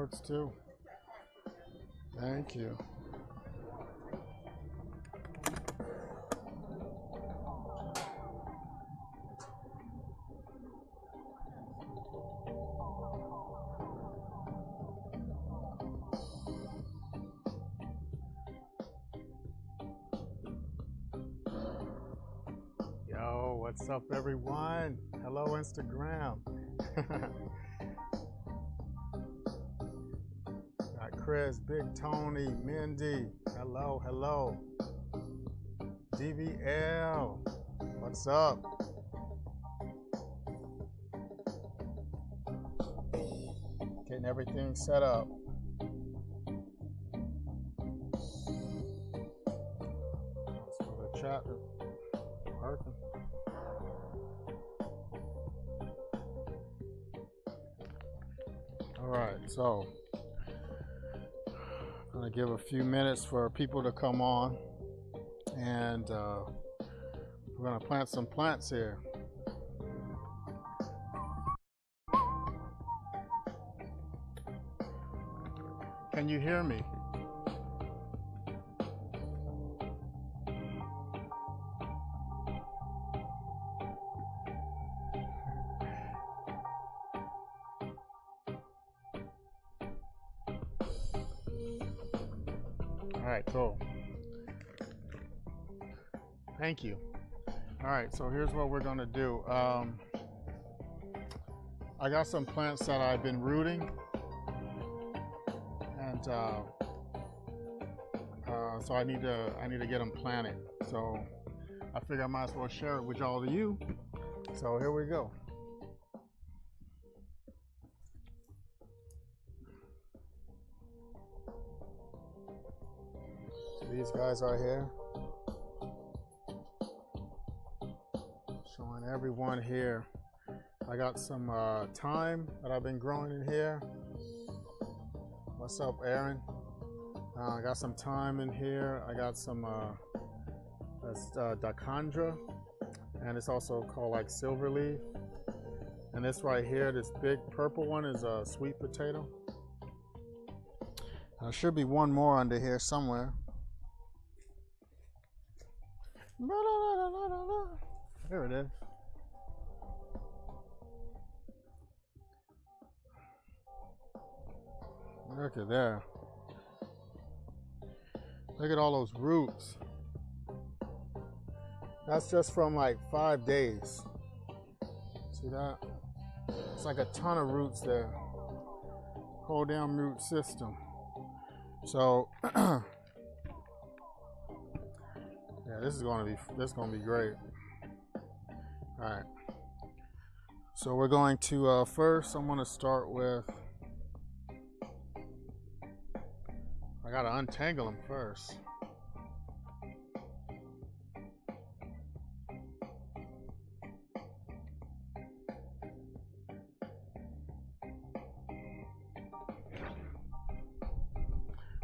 works too. Thank you. Yo, what's up, everyone? Hello, Instagram. Got Chris, Big Tony, Mindy. Hello, hello. DVL, what's up? Getting everything set up. So the chat working. All right, so I'm gonna give a few minutes for people to come on, and we're gonna plant some plants here. Can you hear me? All right, cool. Thank you. All right, so here's what we're gonna do. I got some plants that I've been rooting, and so I need to get them planted. So I figure I might as well share it with all of you. So here we go. These guys are here, showing everyone here. I got some thyme that I've been growing in here. What's up, Aaron? I got some thyme in here. I got some that's dicandra, and it's also called like silver leaf. And this right here, this big purple one, is a sweet potato. There should be one more under here somewhere. There it is. Look at there. Look at all those roots. That's just from like 5 days. See that? It's like a ton of roots there. Whole damn root system. So yeah, this is gonna be great. All right. So we're going to first. I'm gonna start with. I gotta untangle them first.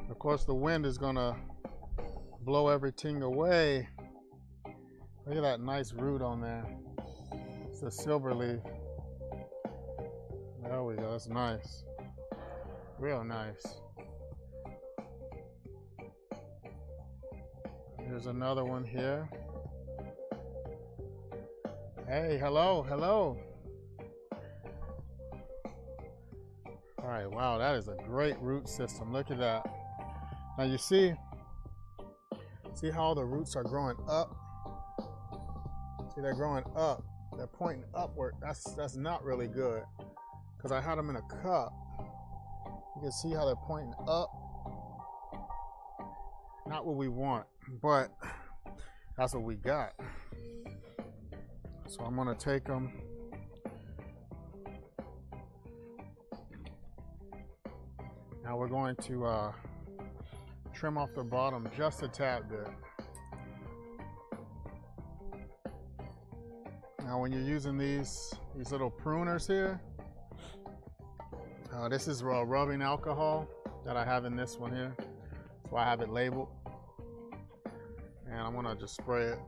Of course, the wind is gonna blow everything away. Look at that nice root on there. It's a silver leaf. There we go. That's nice. Real nice. There's another one here. Hey, hello, hello. All right, wow, that is a great root system. Look at that. Now you see how the roots are growing up? See, they're growing up. They're pointing upward. That's not really good, because I had them in a cup. You can see how they're pointing up. Not what we want, but that's what we got. So I'm gonna take them. Now we're going to trim off the bottom just a tad bit. Now when you're using these little pruners here, this is rubbing alcohol that I have in this one here. So I have it labeled. And I'm gonna just spray it.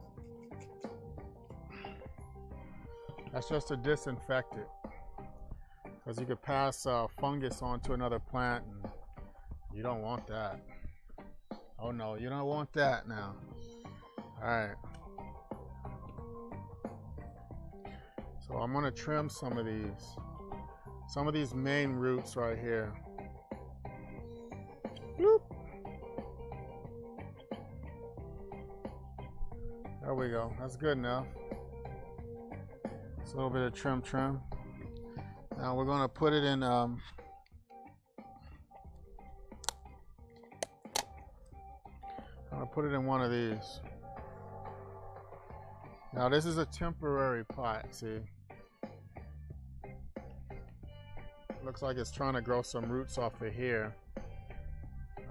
That's just to disinfect it. because you could pass fungus on to another plant, and you don't want that. Oh no, you don't want that now. All right. So I'm gonna trim some of these main roots right here. Bloop. There we go. That's good enough. It's a little bit of trim. Now we're gonna put it in I'm gonna put it in one of these. Now this is a temporary pot, see? Looks like it's trying to grow some roots off of here.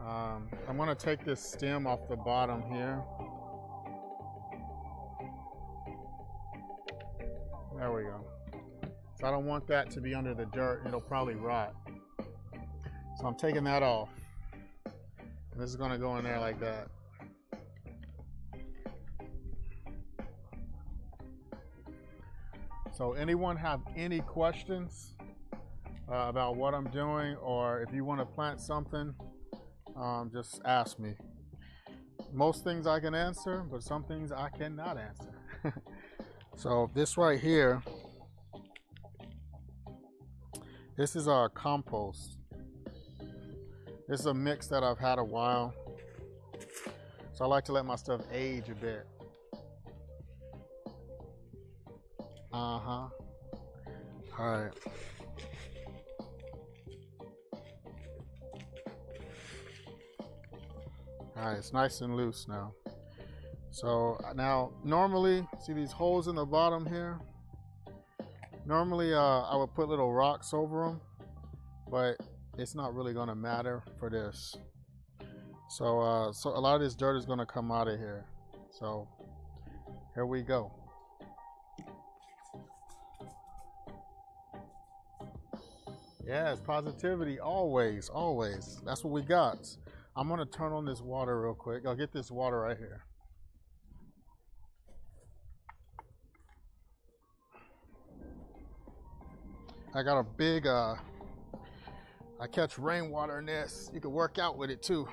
I'm gonna take this stem off the bottom here. There we go. So I don't want that to be under the dirt. It'll probably rot. So I'm taking that off. And this is gonna go in there like that. So anyone have any questions about what I'm doing, or if you want to plant something, just ask me. Most things I can answer, but some things I cannot answer. So this right here, this is our compost. This is a mix that I've had a while. So I like to let my stuff age a bit. All right. All right, it's nice and loose now. So now, normally, see these holes in the bottom here? Normally, I would put little rocks over them, but it's not really gonna matter for this. So, so a lot of this dirt is gonna come out of here. So here we go. Yes, positivity, always, always. That's what we got. I'm gonna turn on this water real quick. I'll get this water right here. I got a big, I catch rainwater in this. You can work out with it too.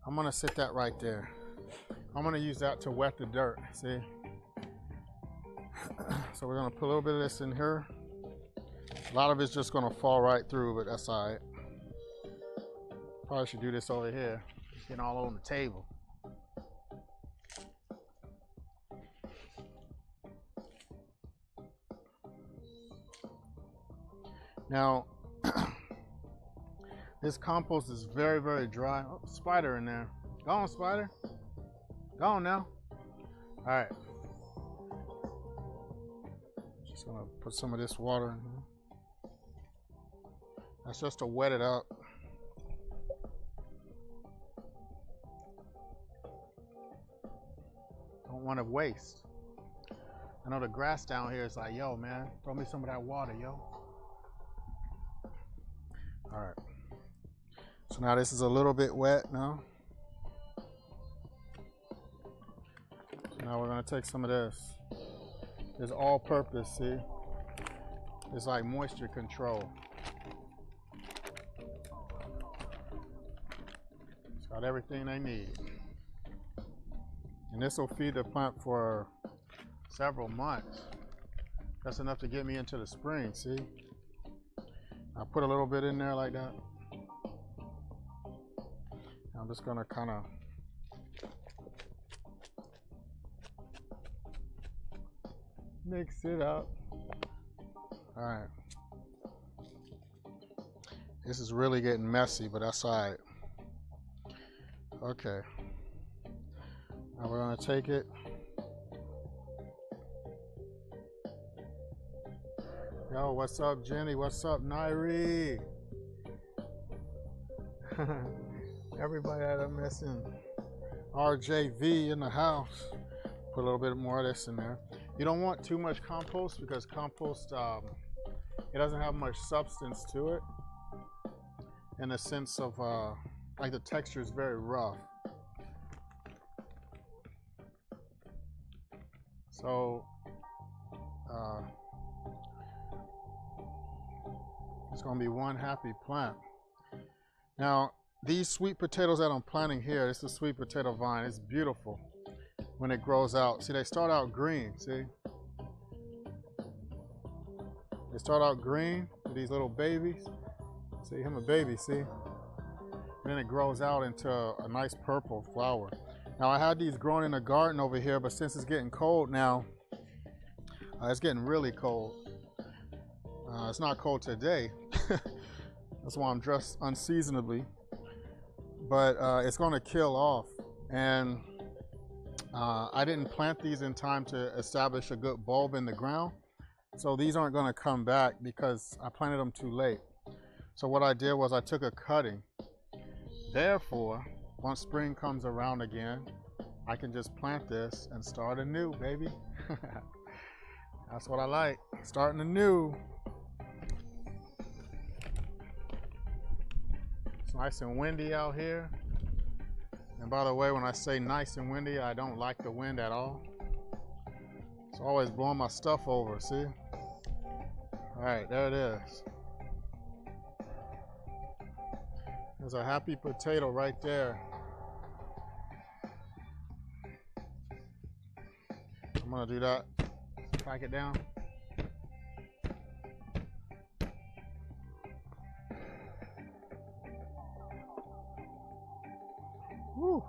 I'm gonna sit that right there. I'm gonna use that to wet the dirt, see? So we're gonna put a little bit of this in here. A lot of it's just gonna fall right through, but that's all right. Probably should do this over here. It's getting all over the table. Now, this compost is very, very dry. Oh, spider in there. Go on, spider. Go on now. All right. Just gonna put some of this water in here. That's just to wet it up. Don't want to waste. I know the grass down here is like, yo, man, throw me some of that water, yo. All right. So now this is a little bit wet now. So now we're gonna take some of this. It's all purpose, see? It's like moisture control. It's got everything they need. And this will feed the plant for several months. That's enough to get me into the spring, see? I put a little bit in there like that. I'm just gonna kind of mix it up. All right. This is really getting messy, but that's all right. Okay. Now we're gonna take it. Yo, what's up, Jenny? What's up, Nairi? Everybody that I'm missing. RJV in the house. Put a little bit more of this in there. You don't want too much compost because compost, it doesn't have much substance to it. In the sense of, like the texture is very rough. So, It's gonna be one happy plant. Now, these sweet potatoes that I'm planting here, this is a sweet potato vine. It's beautiful when it grows out. See, they start out green, see? They start out green with these little babies. See, him a baby, see? And then it grows out into a nice purple flower. Now, I had these growing in the garden over here, but since it's getting cold now, it's getting really cold. It's not cold today. That's why I'm dressed unseasonably. But it's gonna kill off. And I didn't plant these in time to establish a good bulb in the ground. So these aren't gonna come back because I planted them too late. So what I did was I took a cutting. Therefore, once spring comes around again, I can just plant this and start anew, baby. That's what I like, starting anew. It's nice and windy out here. And by the way, when I say nice and windy, I don't like the wind at all. It's always blowing my stuff over, see? All right, there it is. There's a happy potato right there. I'm gonna do that, crack it down. Woo.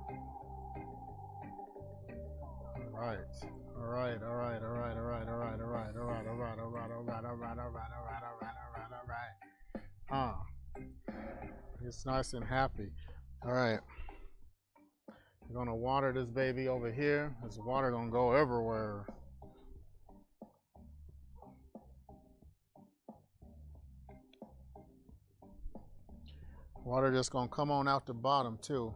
All right. It's nice and happy. All right. We're gonna water this baby over here. This water gonna go everywhere. Water just gonna come on out the bottom too.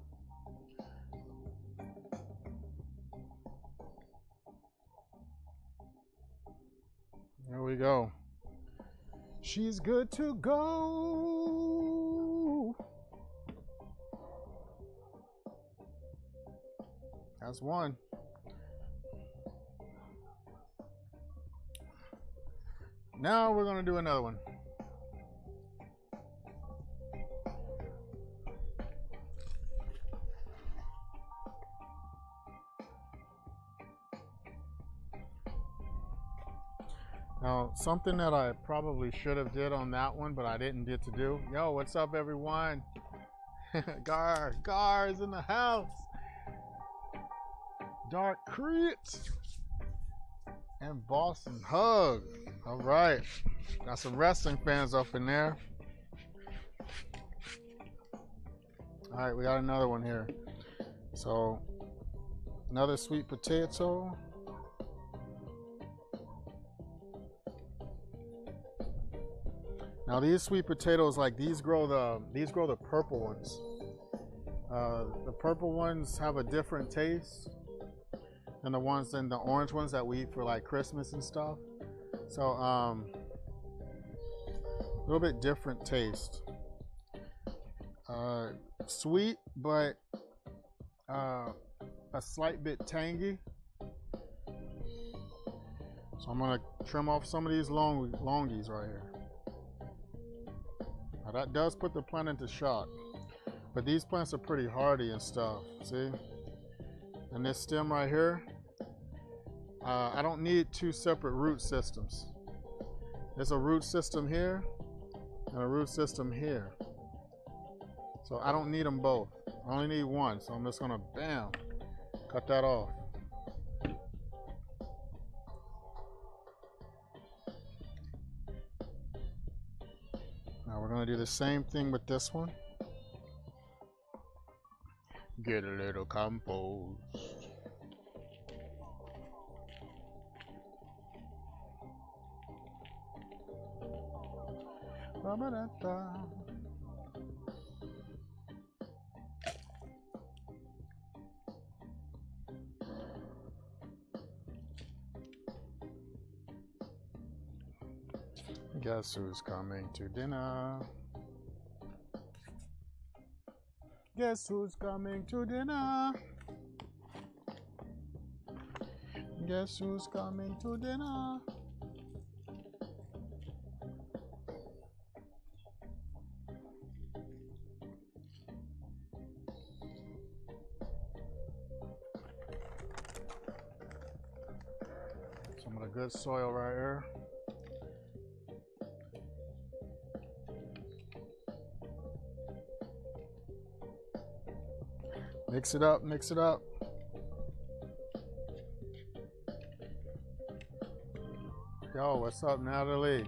There we go. She's good to go. That's one. Now we're gonna do another one. Now, something that I probably should have did on that one, but I didn't get to do. Yo, what's up, everyone? Gar is in the house. Dark Crit and Boston Hug. All right, got some wrestling fans up in there. All right, we got another one here. So, another sweet potato. Now these sweet potatoes, like these grow the purple ones. The purple ones have a different taste than the orange ones that we eat for like Christmas and stuff. So a little bit different taste. Sweet, but a slight bit tangy. So I'm gonna trim off some of these longies right here. Now that does put the plant into shock, but these plants are pretty hardy and stuff, see? And this stem right here, I don't need two separate root systems. There's a root system here and a root system here. So I don't need them both. I only need one, so I'm just gonna, bam, cut that off. Now we're gonna do the same thing with this one. Get a little compost. Guess who's coming to dinner? Guess who's coming to dinner? Guess who's coming to dinner? good soil right here. Mix it up, mix it up. Yo, what's up, Natalie?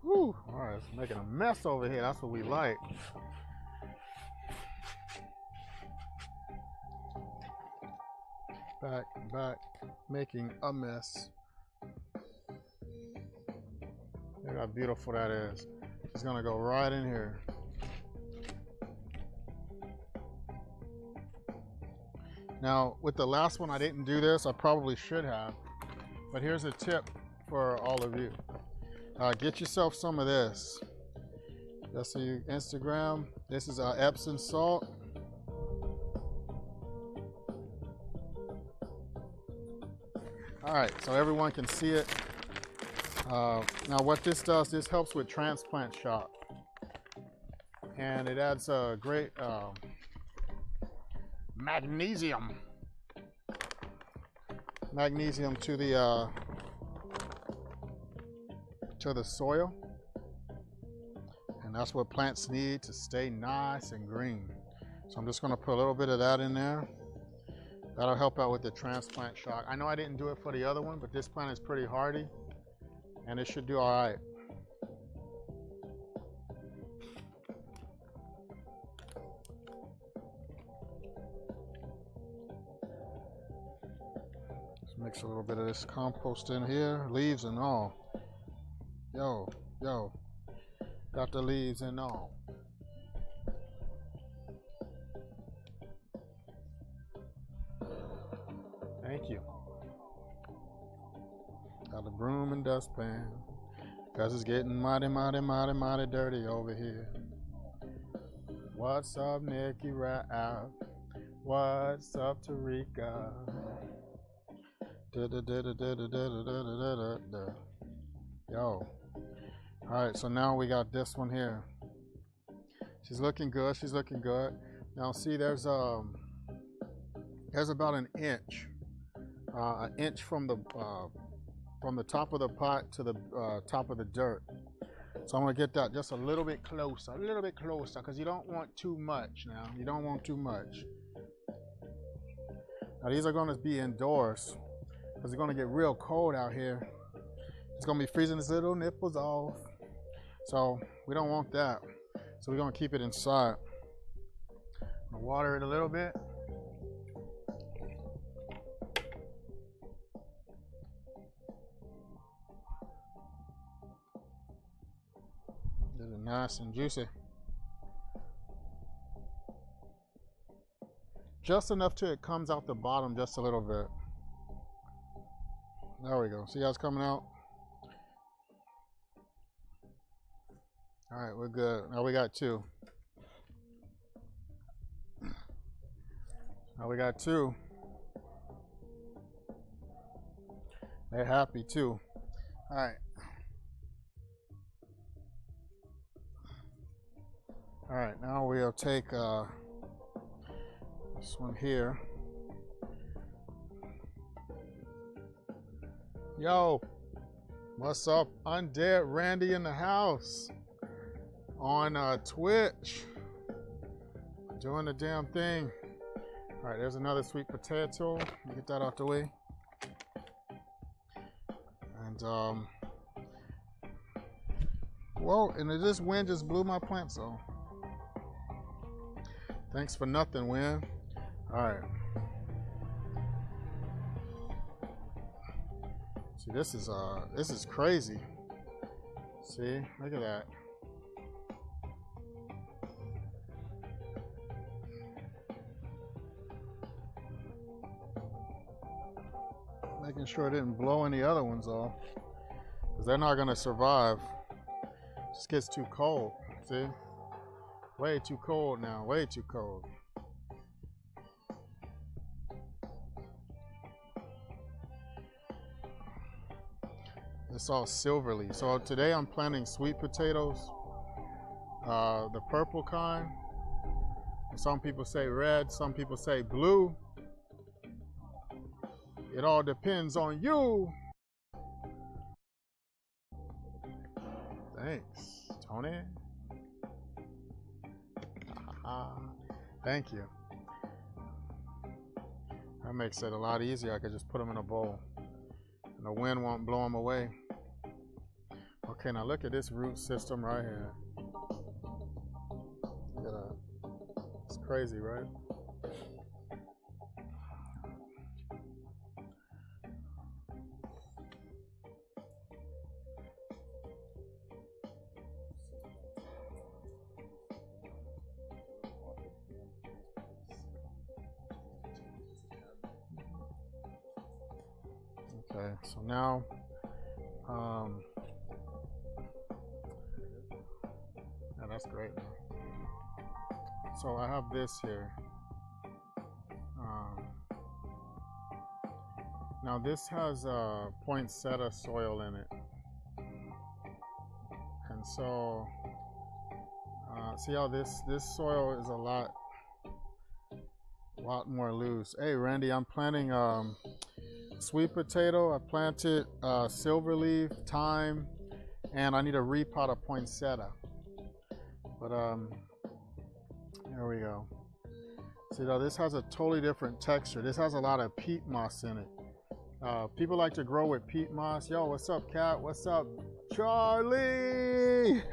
Whew, all right, it's making a mess over here. That's what we like. Back, making a mess. Look how beautiful that is. It's gonna go right in here. Now, with the last one, I didn't do this. I probably should have. But here's a tip for all of you. Get yourself some of this. That's so you Instagram. This is Epsom salt. All right, so everyone can see it. Now what this does, this helps with transplant shock. And it adds a great magnesium to the soil. And that's what plants need to stay nice and green. So I'm just gonna put a little bit of that in there. That'll help out with the transplant shock. I know I didn't do it for the other one, but this plant is pretty hardy and it should do all right. Let's mix a little bit of this compost in here, leaves and all. Yo, got the leaves and all. Thank you. Got the broom and dustpan, cause it's getting mighty dirty over here. What's up, Nikki Rap? What's up, Tarika? Yo. Alright, so now we got this one here. She's looking good, she's looking good. Now see, there's about an inch from the top of the pot to the top of the dirt. So I'm gonna get that just a little bit closer, because you don't want too much now. You don't want too much. Now these are gonna be indoors, because it's gonna get real cold out here. It's gonna be freezing his little nipples off. So we don't want that. So we're gonna keep it inside. I'm gonna water it a little bit. Get it nice and juicy. Just enough till it comes out the bottom just a little bit. There we go. See how it's coming out? All right, we're good. Now we got two. Now we got two. They're happy too. All right. All right, now we'll take this one here. Yo, what's up? Undead Randy in the house on Twitch. Doing the damn thing. All right, there's another sweet potato. Let me get that out the way. And whoa, and this wind just blew my plants off. Thanks for nothing, wind. All right. See, this is crazy. See, look at that. Making sure it didn't blow any other ones off, because they're not gonna survive. It just gets too cold. See, way too cold now. Way too cold. It's all silverly. So today I'm planting sweet potatoes, the purple kind. Some people say red, some people say blue. It all depends on you. Thanks, Tony. Thank you. That makes it a lot easier. I could just put them in a bowl and the wind won't blow them away. Okay, now look at this root system right here. Look at that. It's crazy, right? Okay, so now yeah, that's great now. So I have this here. Now this has poinsettia soil in it, and so see how this soil is a lot more loose. Hey Randy, I'm planting sweet potato. I planted silver leaf, thyme, and I need a repot of poinsettia. But there we go. See now this has a totally different texture. This has a lot of peat moss in it. People like to grow with peat moss. Yo, what's up, Cat? What's up, Charlie?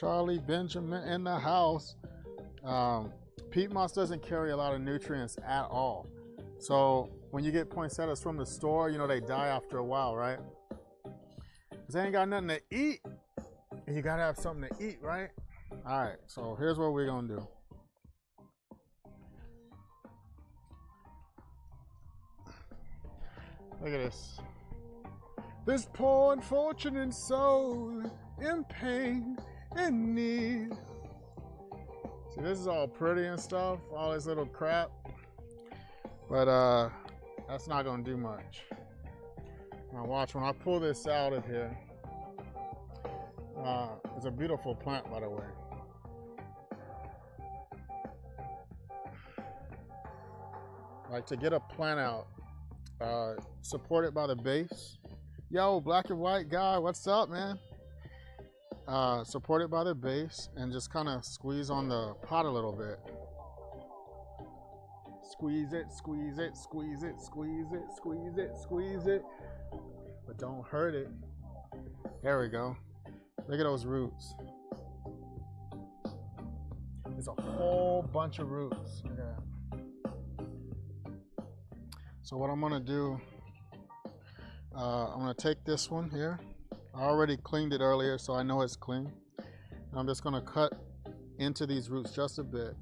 Charlie Benjamin in the house. Peat moss doesn't carry a lot of nutrients at all. So when you get poinsettias from the store, you know they die after a while, right? Because they ain't got nothing to eat. And you gotta have something to eat, right? All right, so here's what we're gonna do. Look at this. This poor unfortunate soul in pain and need. See, this is all pretty and stuff, all this little crap. But that's not gonna do much. Now watch, when I pull this out of here, it's a beautiful plant, by the way. Like to get a plant out, support it by the base. Yo, black and white guy, what's up, man? Support it by the base and just kind of squeeze on the pot a little bit. Squeeze it, squeeze it, squeeze it, squeeze it, squeeze it, squeeze it. But don't hurt it. There we go. Look at those roots. There's a whole bunch of roots. Look at that. So what I'm gonna do, I'm gonna take this one here. I already cleaned it earlier, so I know it's clean. And I'm just gonna cut into these roots just a bit.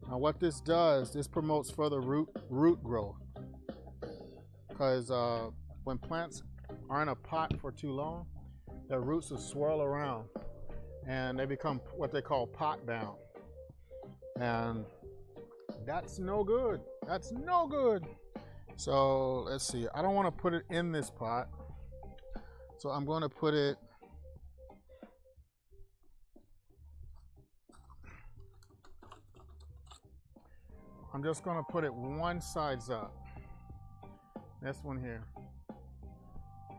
Now what this does, this promotes further root growth. Because when plants are in a pot for too long, their roots will swirl around and they become what they call pot bound. And that's no good. That's no good. So let's see, I don't want to put it in this pot. So I'm going to put it I'm just going to put it one sides up. This one here.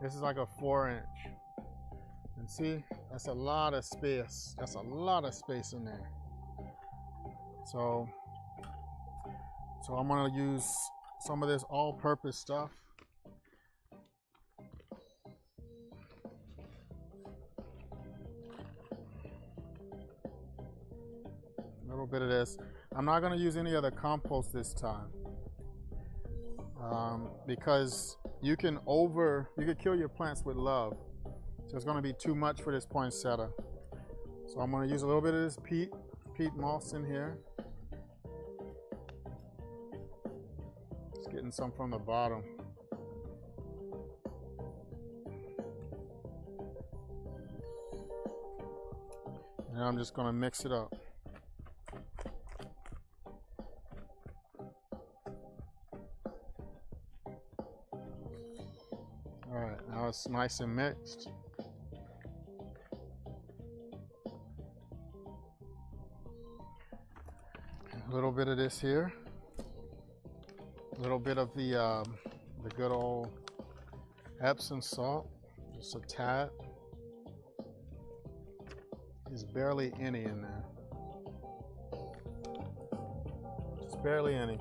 This is like a 4-inch. And see, that's a lot of space. That's a lot of space in there. So I'm going to use some of this all-purpose stuff. A little bit of this. I'm not going to use any other compost this time because you can kill your plants with love. So it's going to be too much for this poinsettia. So I'm going to use a little bit of this peat moss in here. Just getting some from the bottom. And I'm just going to mix it up. All right, now it's nice and mixed. A little bit of this here. A little bit of the good old Epsom salt, just a tad. There's barely any in there. Just barely any.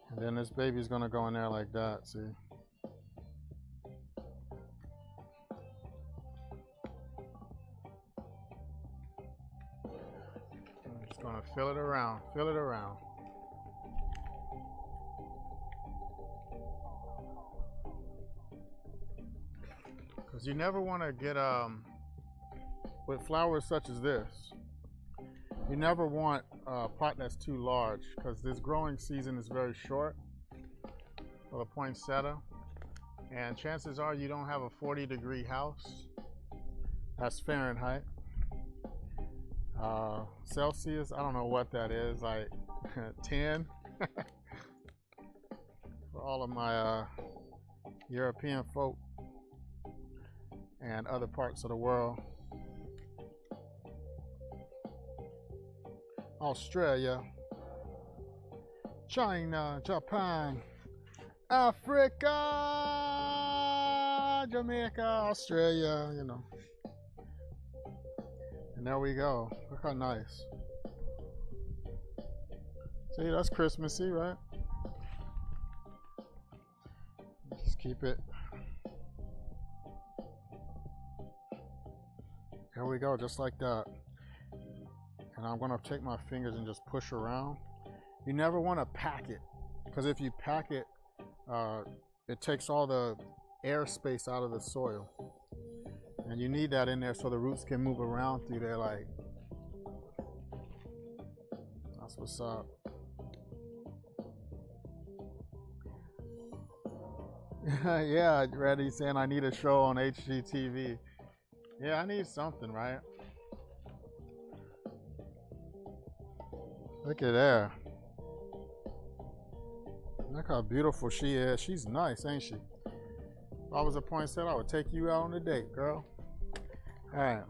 And then this baby's gonna go in there like that, see? I'm just gonna fill it around, fill it around. Because you never want to get, with flowers such as this, you never want a pot that's too large, because this growing season is very short for the poinsettia, and chances are you don't have a 40-degree house. That's Fahrenheit. Celsius, I don't know what that is, like 10 for all of my European folk and other parts of the world. Australia, China, Japan, Africa, Jamaica, Australia, you know. And there we go. Look how nice. See, that's Christmassy, right? Just keep it. There we go, just like that. And I'm gonna take my fingers and just push around. You never wanna pack it, because if you pack it, it takes all the air space out of the soil. And you need that in there so the roots can move around through there like. That's what's up. Yeah, Reddy saying I need a show on HGTV. Yeah, I need something, right? Look at there. Look how beautiful she is. She's nice, ain't she? If I was a poinsettia, I would take you out on a date, girl. All right.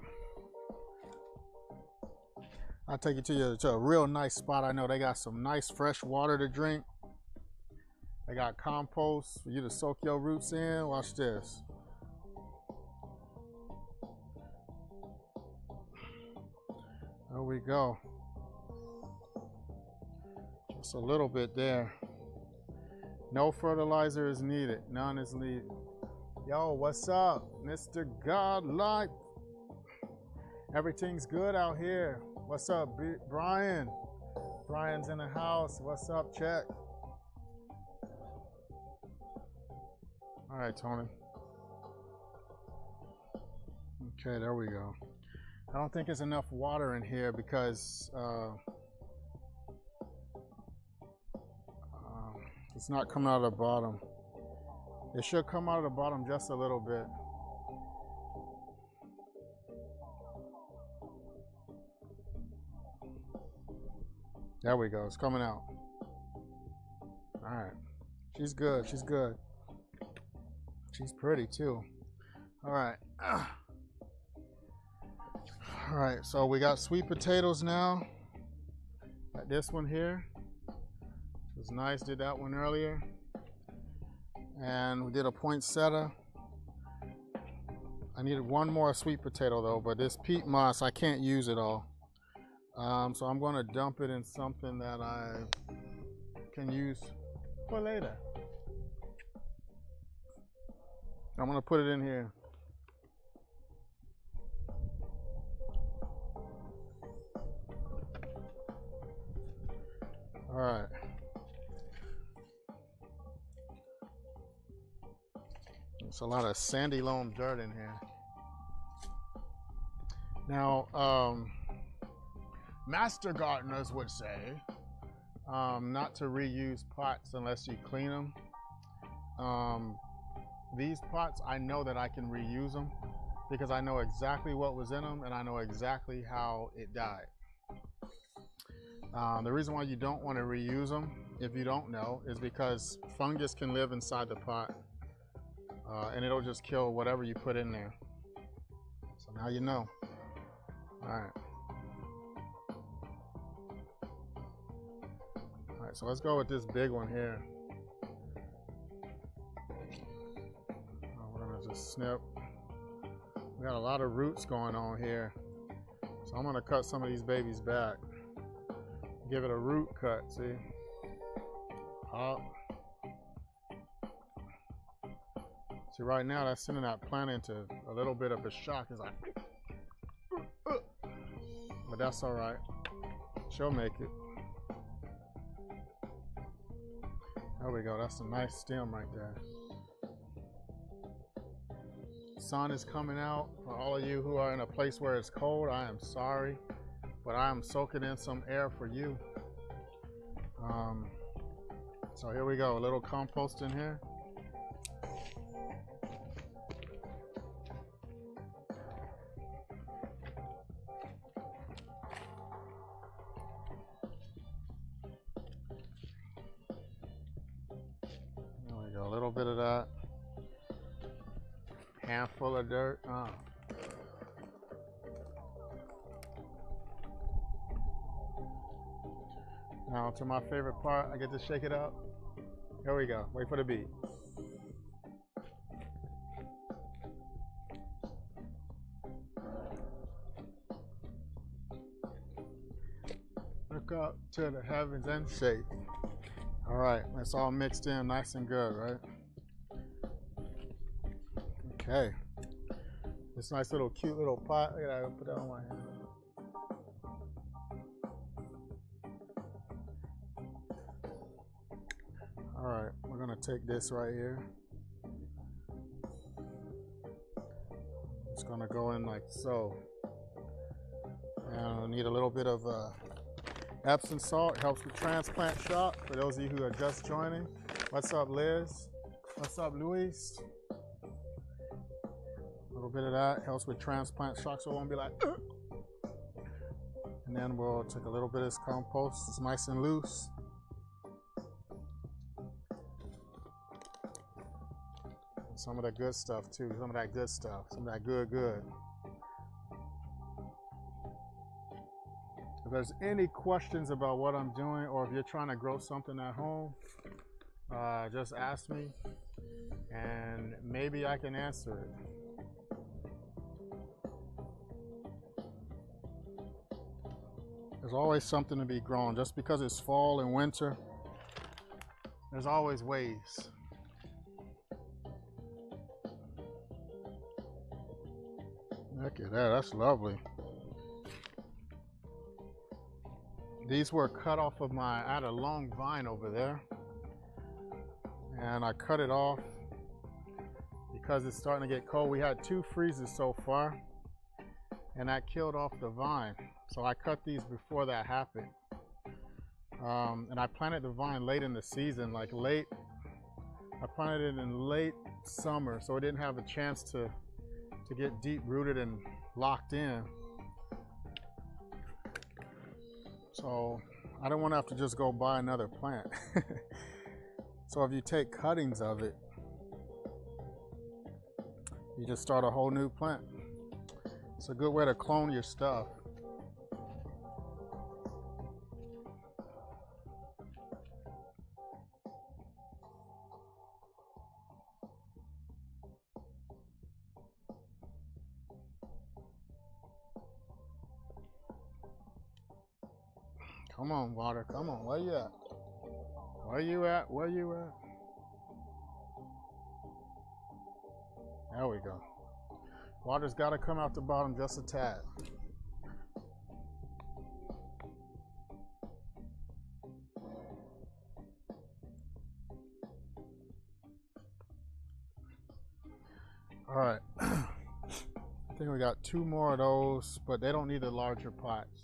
I'll take you to a real nice spot. I know they got some nice fresh water to drink. They got compost for you to soak your roots in. Watch this. There we go. Just a little bit there. No fertilizer is needed. None is needed. Yo, what's up, Mr. Godlike? Everything's good out here. What's up, Brian? Brian's in the house. What's up, Check? All right, Tony. Okay, there we go. I don't think there's enough water in here because it's not coming out of the bottom. It should come out of the bottom just a little bit. There we go, it's coming out. All right, she's good, she's good. She's pretty too. All right. All right, so we got sweet potatoes now. Got this one here. It was nice, did that one earlier. And we did a poinsettia. I needed one more sweet potato though, but this peat moss, I can't use it all. So I'm gonna dump it in something that I can use for later. I'm gonna put it in here. All right. There's a lot of sandy loam dirt in here. Now, master gardeners would say not to reuse pots unless you clean them. These pots, I know that I can reuse them because I know exactly what was in them and I know exactly how it died. The reason why you don't want to reuse them, if you don't know, is because fungus can live inside the pot and it'll just kill whatever you put in there. So Now you know. All right. All right, so let's go with this big one here. We're gonna just snip. We got a lot of roots going on here. So I'm gonna cut some of these babies back. Give it a root cut, see? Pop. See, right now that's sending that plant into a little bit of a shock. It's like, but that's all right. She'll make it. There we go, that's a nice stem right there. Sun is coming out. For all of you who are in a place where it's cold, I am sorry, but I am soaking in some air for you. So here we go, a little compost in here. There we go, a little bit of that. Handful of dirt. Now to my favorite part, I get to shake it up. Here we go. Wait for the beat. Look up to the heavens and shake. All right, it's all mixed in nice and good, right? Okay. This nice little cute little pot. Look at that, I'll put that on my hand. All right, we're gonna take this right here. It's gonna go in like so. And I need a little bit of Epsom salt. Helps with transplant shock. For those of you who are just joining, what's up, Liz? What's up, Luis? A little bit of that helps with transplant shock, so it won't be like. And then we'll take a little bit of this compost. It's nice and loose. Some of the good stuff too, some of that good stuff, some of that good. If there's any questions about what I'm doing, or if you're trying to grow something at home, just ask me and maybe I can answer it. There's always something to be grown. Just because it's fall and winter, there's always ways. Look at that, that's lovely. These were cut off of I had a long vine over there. And I cut it off because it's starting to get cold. We had 2 freezes so far, and that killed off the vine. So I cut these before that happened. And I planted the vine late in the season, like I planted it in late summer, so it didn't have a chance to get deep rooted and locked in. So I don't want to have to just go buy another plant. So if you take cuttings of it, you just start a whole new plant. It's a good way to clone your stuff. Come on, water, come on, where you at? Where you at? Where you at? There we go. Water's got to come out the bottom just a tad. All right. I think we got 2 more of those, but they don't need the larger pots.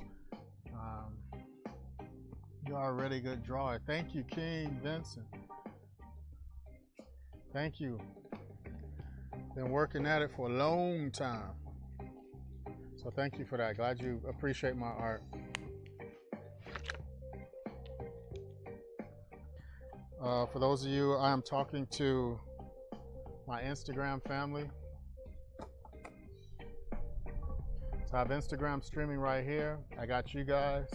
You are a really good drawer. Thank you, King Vincent. Thank you. Been working at it for a long time. So thank you for that. Glad you appreciate my art. For those of you, I am talking to my Instagram family. So I have Instagram streaming right here. I got you guys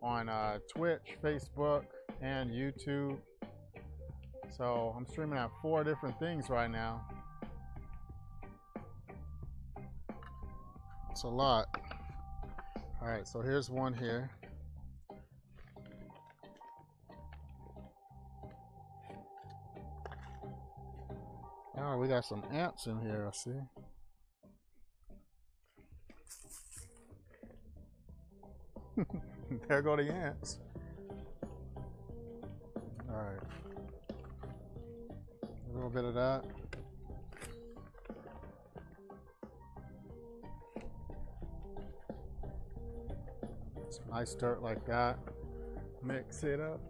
on Twitch, Facebook, and YouTube. So I'm streaming at 4 different things right now. It's a lot. All right, so here's one here. Oh, we got some ants in here, I see. There go the ants. All right. A little bit of that. Some nice dirt like that. Mix it up.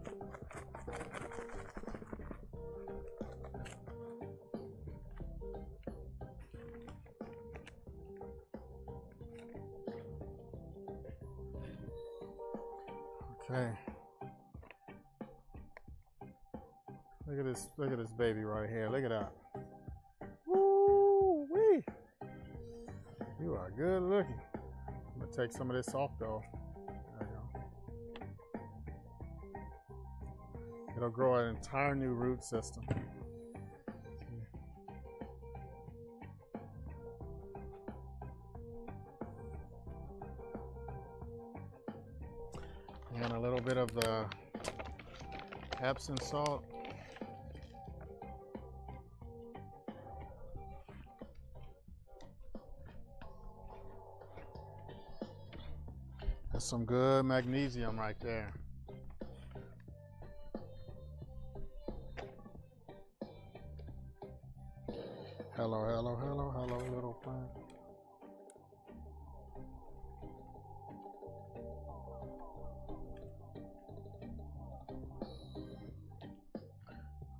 Okay. Look at this baby right here. Look at that. Woo wee. You are good looking. I'm gonna take some of this off though. There you go. It'll grow an entire new root system. And a little bit of the Epsom salt. That's some good magnesium right there. Hello, hello, hello, hello, little plant.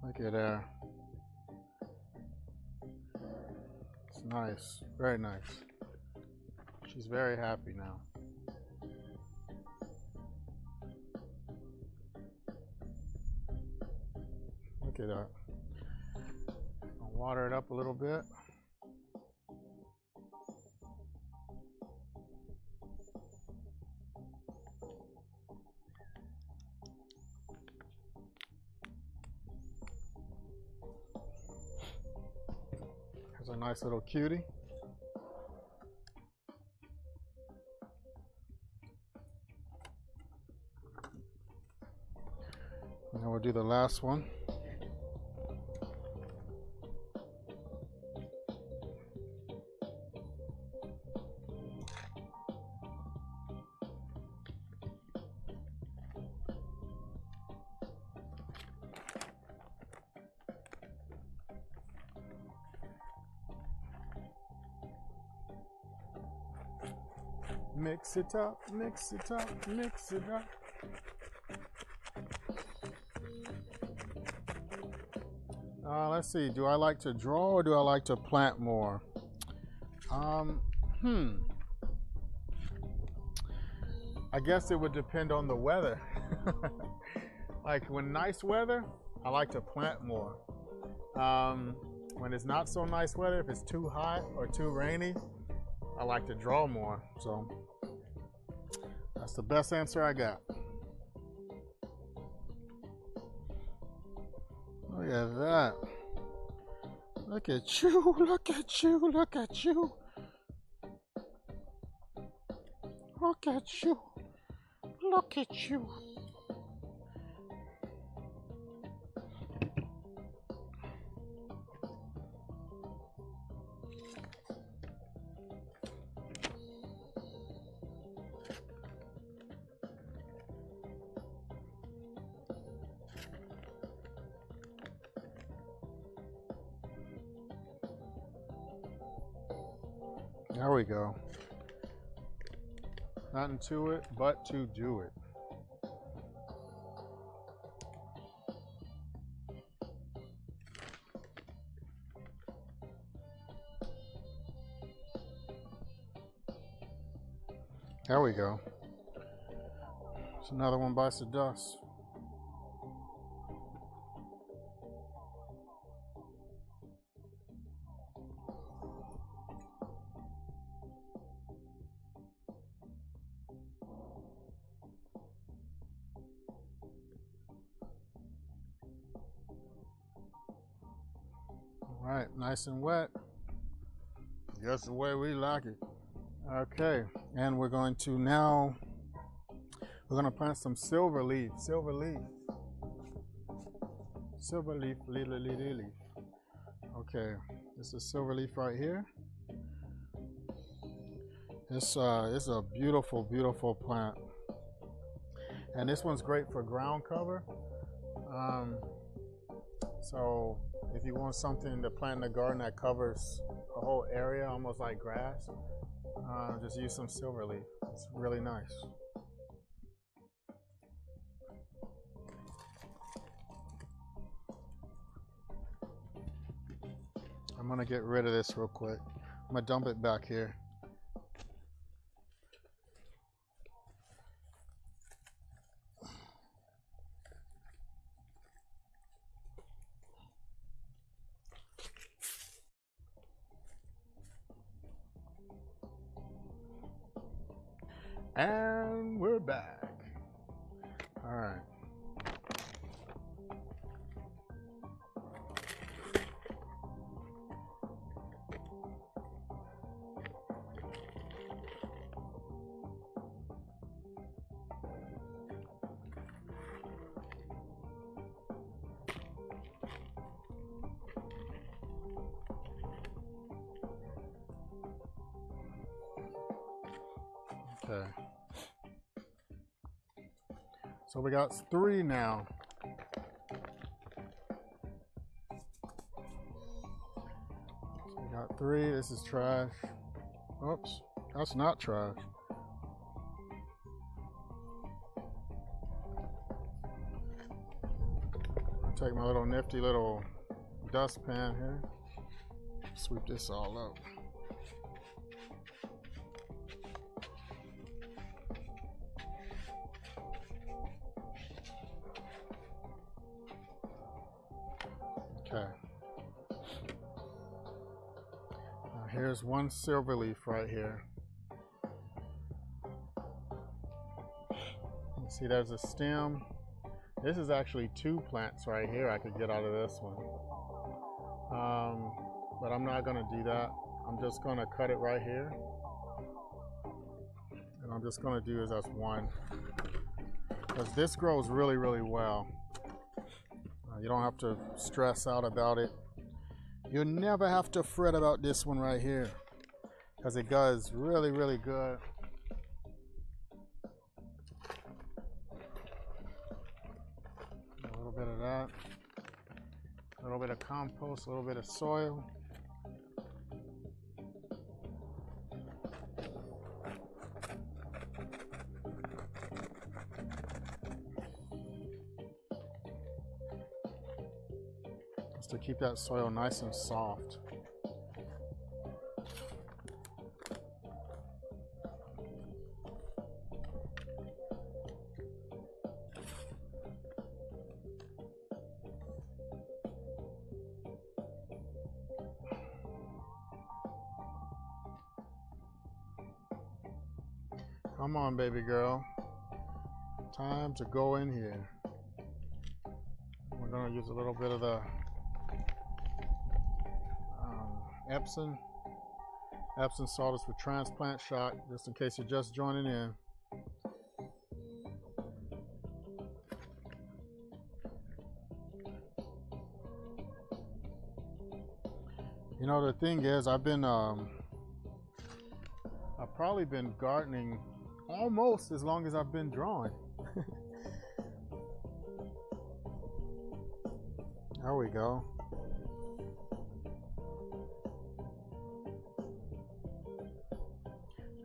Look at that. It's nice, very nice. She's very happy now. Look at that. I'll water it up a little bit. There's a nice little cutie. Now we'll do the last one. Mix it up, mix it up, mix it up. Let's see, do I like to draw or do I like to plant more? I guess it would depend on the weather. Like when nice weather, I like to plant more. When it's not so nice weather, if it's too hot or too rainy, I like to draw more. So that's the best answer I got. Look at that. Look at you, look at you, look at you. Look at you, look at you. There we go. Nothing to it but to do it. There we go. It's another one bites the dust. right, nice and wet. Just the way we like it. Okay, and we're going to now, we're going to plant some silver leaf, silver leaf. Silver leaf, leaf. Okay, this is silver leaf right here. This is a beautiful, beautiful plant. And this one's great for ground cover. So if you want something to plant in the garden that covers a whole area, almost like grass, just use some silver leaf. It's really nice. I'm gonna get rid of this real quick. I'm gonna dump it back here. And we're back. All right. Okay. So we got 3 now. So we got 3. This is trash. Oops, that's not trash. I'll take my little nifty little dustpan here. Sweep this all up. Okay. Now here's one silver leaf right here. You see there's a stem. This is actually 2 plants right here I could get out of this one. But I'm not gonna do that. I'm just gonna cut it right here. And I'm just gonna do is as 1. Because this grows really, really well. You don't have to stress out about it. You never have to fret about this one right here, because it does really, really good. A little bit of that, a little bit of compost, a little bit of soil. To keep that soil nice and soft. Come on, baby girl. Time to go in here. We're gonna use a little bit of the Epsom salt is for transplant shock, just in case you're just joining in. You know, the thing is, I've probably been gardening almost as long as I've been drawing. There we go.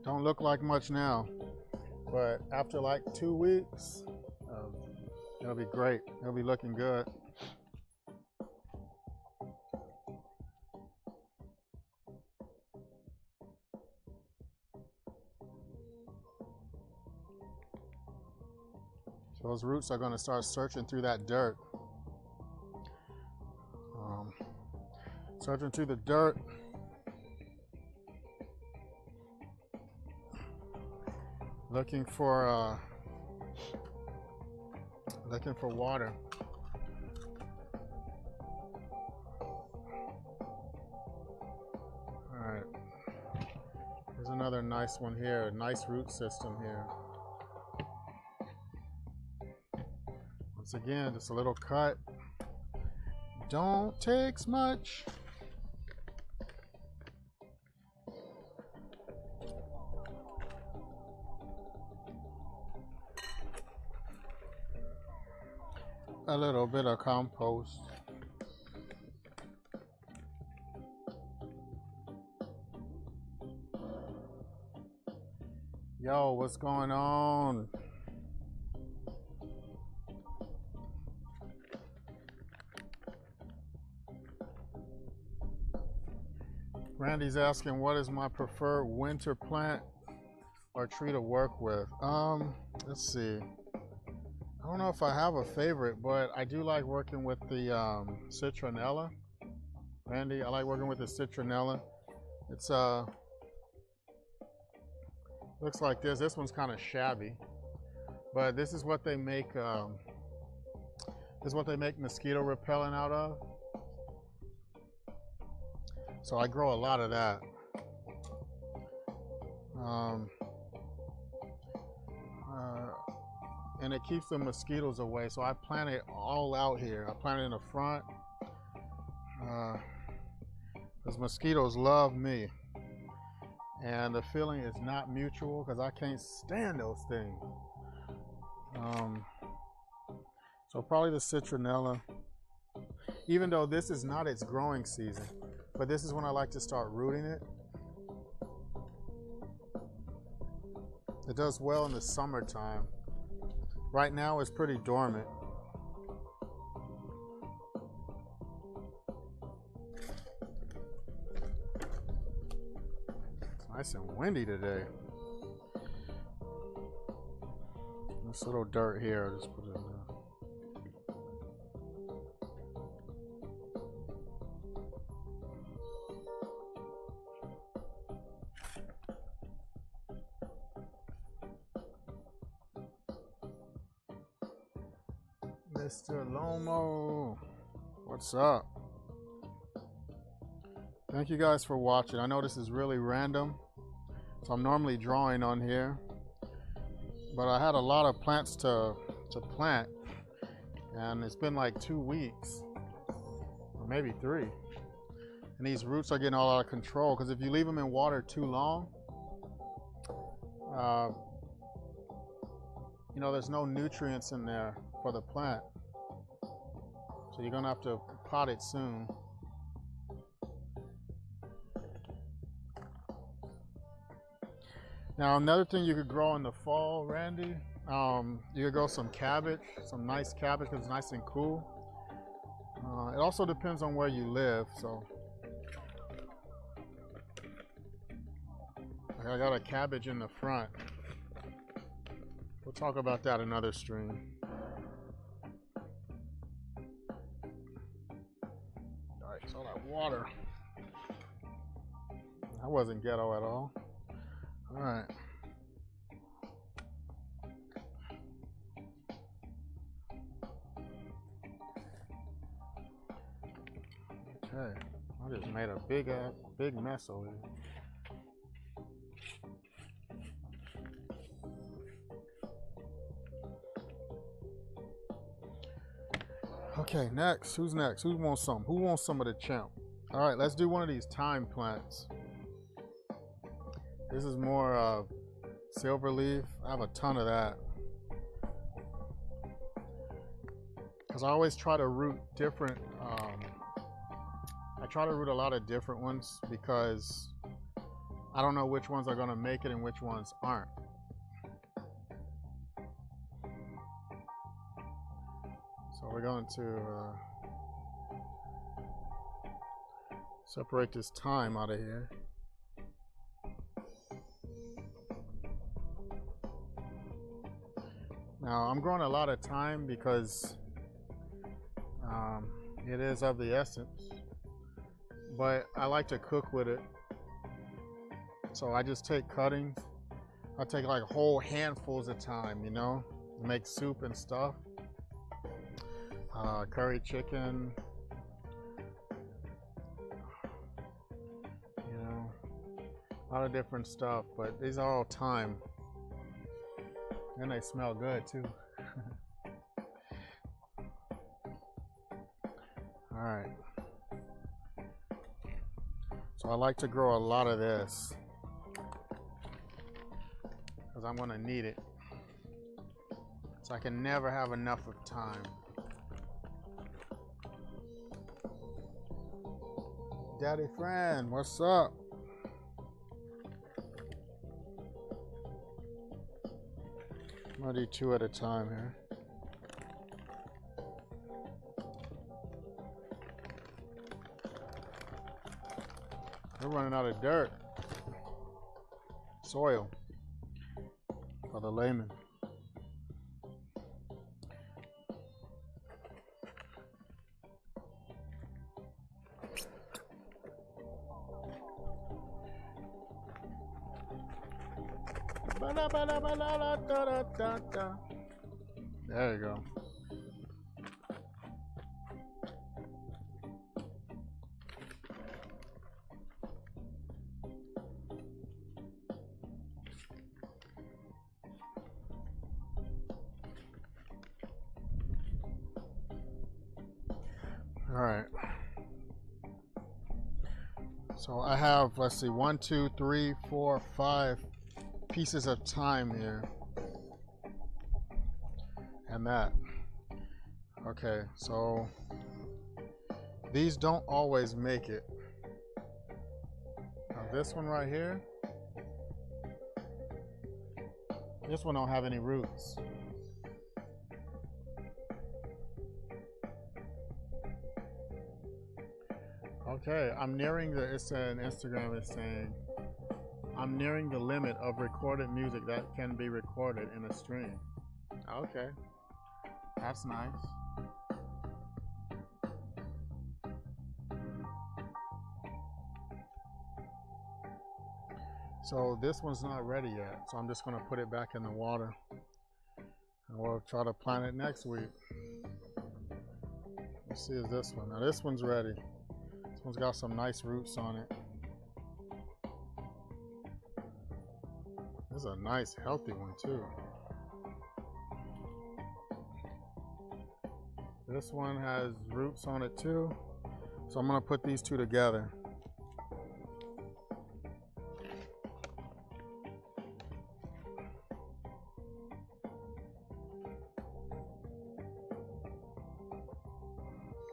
Don't look like much now, but after like 2 weeks, it'll be great. It'll be looking good. So those roots are going to start searching through that dirt. Searching through the dirt. Looking for water. another nice one here, nice root system here. Once again, just a little cut. Don't take much. A little bit of compost. Yo, what's going on? Randy's asking, what is my preferred winter plant or tree to work with? Let's see. I don't know if I have a favorite, but I do like working with the citronella. Randy, I like working with the citronella. It's looks like this. This one's kind of shabby, but this is what they make. This is what they make mosquito repellent out of. So I grow a lot of that. And it keeps the mosquitoes away. So I plant it all out here. I plant it in the front. Because mosquitoes love me. And the feeling is not mutual because I can't stand those things. So probably the citronella. Even though this is not its growing season. But this is when I like to start rooting it. It does well in the summertime. Right now it's pretty dormant. It's nice and windy today. This little dirt here, I'll just put it in there. Mr. Lomo, what's up? Thank you guys for watching. I know this is really random, so I'm normally drawing on here, but I had a lot of plants to plant, and it's been like 2 weeks, or maybe 3, and these roots are getting all out of control because if you leave them in water too long, you know, there's no nutrients in there for the plant. So you're gonna have to pot it soon. Now another thing you could grow in the fall, Randy, you could grow some cabbage, some nice cabbage because it's nice and cool. It also depends on where you live, so. I got a cabbage in the front. We'll talk about that another stream. All that water. That wasn't ghetto at all. All right. Okay. I just made a big mess over here. Okay, next. Who's next? Who wants some? Who wants some of the champ? All right, let's do one of these thyme plants. This is more silver leaf. I have a ton of that. Because I always try to root different. I try to root a lot of different ones because I don't know which ones are going to make it and which ones aren't. So we're going to separate this thyme out of here. Now I'm growing a lot of thyme because it is of the essence, but I like to cook with it. So I just take cuttings. I take like whole handfuls of thyme, you know, make soup and stuff. Curry chicken, you know. lot of different stuff, but these are all thyme. And they smell good too. All right. So I like to grow a lot of this because I'm gonna need it. So I can never have enough of thyme. Daddy friend, what's up? I'm gonna do 2 at a time here. We're running out of dirt, soil for the layman. There you go. All right. So I have, let's see, 1, 2, 3, 4, 5 pieces of thyme here. And that. Okay, so these don't always make it. Now this one right here, this one don't have any roots. Okay, I'm nearing the, it's an Instagram is saying, I'm nearing the limit of recorded music that can be recorded in a stream. Okay, that's nice. So this one's not ready yet, so I'm just gonna put it back in the water. And we'll try to plant it next week. Let's see, is this one. Now this one's ready. This one's got some nice roots on it. This is a nice, healthy one too. This one has roots on it too. So I'm gonna put these two together.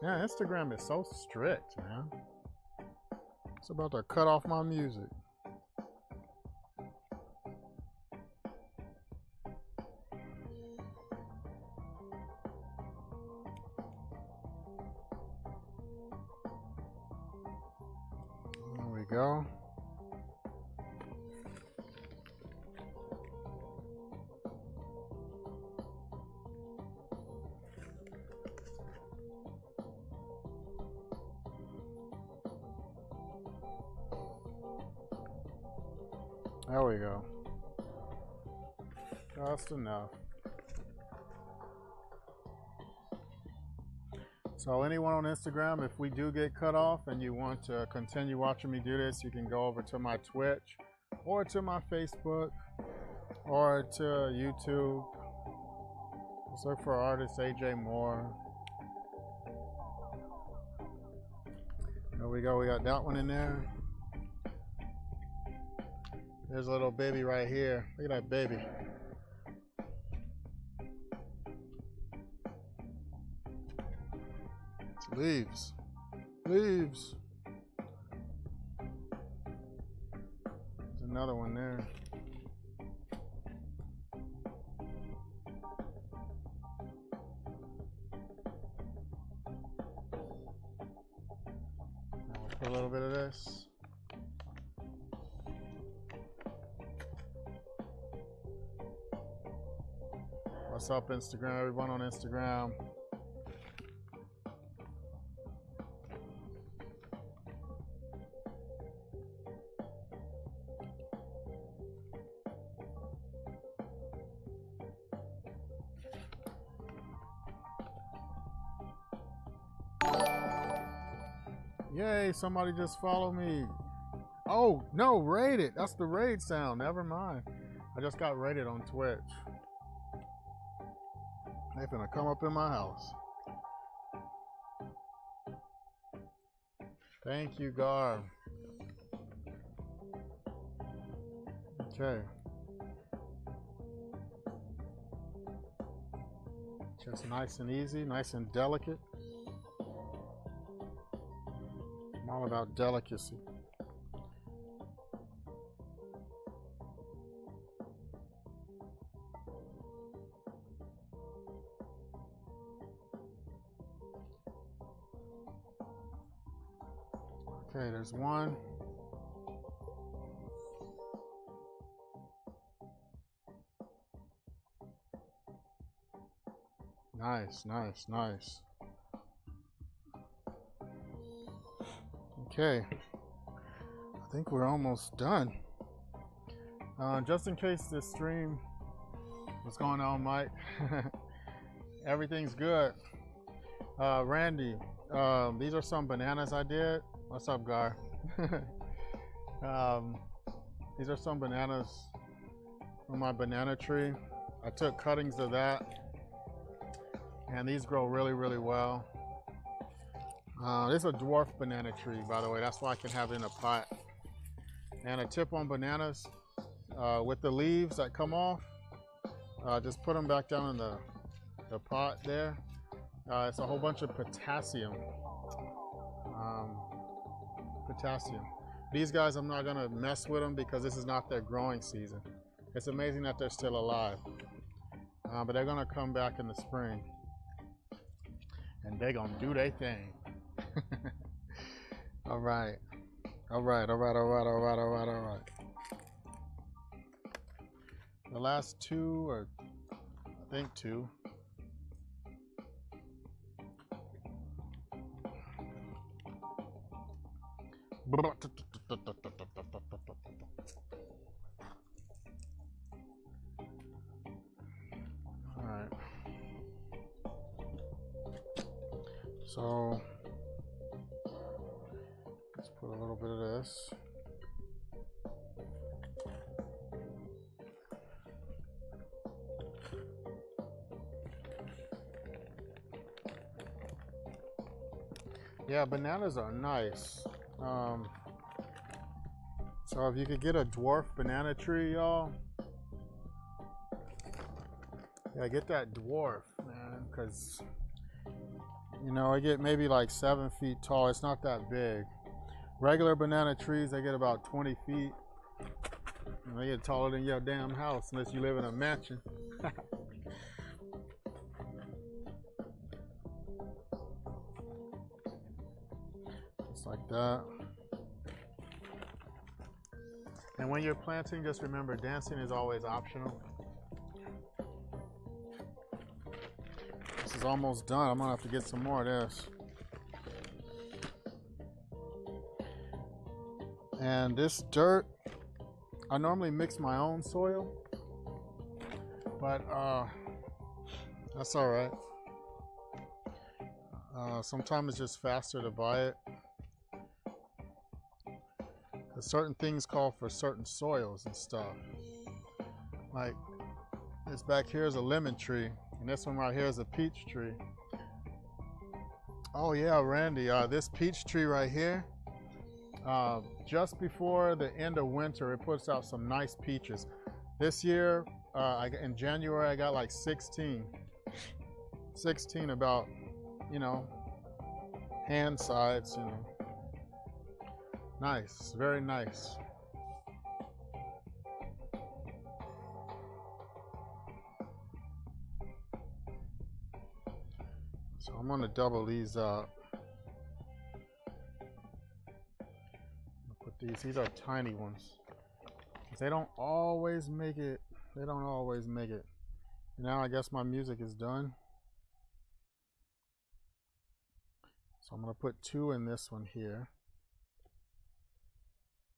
Yeah, Instagram is so strict, man. It's about to cut off my music. There we go. There we go. Just enough. So anyone on Instagram, if we do get cut off and you want to continue watching me do this, you can go over to my Twitch or to my Facebook or to YouTube. Just look for artist AJ Moore. There we go. We got that one in there. There's a little baby right here. Look at that baby. It's leaves. Leaves. There's another one there. Now we'll put a little bit of this. What's up, Instagram? Everyone on Instagram. Yay, somebody just followed me. Oh, no, raided. That's the raid sound. Never mind. I just got raided on Twitch. They finna come up in my house. Thank you, Gar. Okay. Just nice and easy, nice and delicate. I'm all about delicacy. Okay, there's one. Nice, nice, nice. Okay, I think we're almost done. Just in case this stream, what's going on, Mike? Everything's good. Randy, these are some bananas I did. What's up, Gar? These are some bananas from my banana tree. I took cuttings of that, and these grow really, really well. This is a dwarf banana tree, by the way. That's why I can have it in a pot. And a tip on bananas, with the leaves that come off, just put them back down in the pot there. It's a whole bunch of potassium. Potassium. These guys, I'm not gonna mess with them because this is not their growing season. It's amazing that they're still alive. But they're gonna come back in the spring. And they're gonna do their thing. All right. All right, all right, all right, all right, all right, all right. The last two, or I think two. All right. So let's put a little bit of this. Yeah, bananas are nice. So if you could get a dwarf banana tree, y'all, yeah, get that dwarf, man, because, you know, I get maybe like 7 feet tall. It's not that big. Regular banana trees, they get about 20 feet. And they get taller than your damn house unless you live in a mansion. Just like that. And when you're planting, just remember, dancing is always optional. This is almost done. I'm gonna have to get some more of this. And this dirt, I normally mix my own soil, but that's all right. Sometimes it's just faster to buy it. Certain things call for certain soils and stuff. Like this back here is a lemon tree, and this one right here is a peach tree. Oh yeah, Randy, this peach tree right here, just before the end of winter, it puts out some nice peaches. This year, in January, I got like 16 about, you know, hand sides, you know. Nice, very nice. So I'm gonna double these up. Put these are tiny ones. They don't always make it. They don't always make it. Now I guess my music is done. So I'm gonna put 2 in this one here,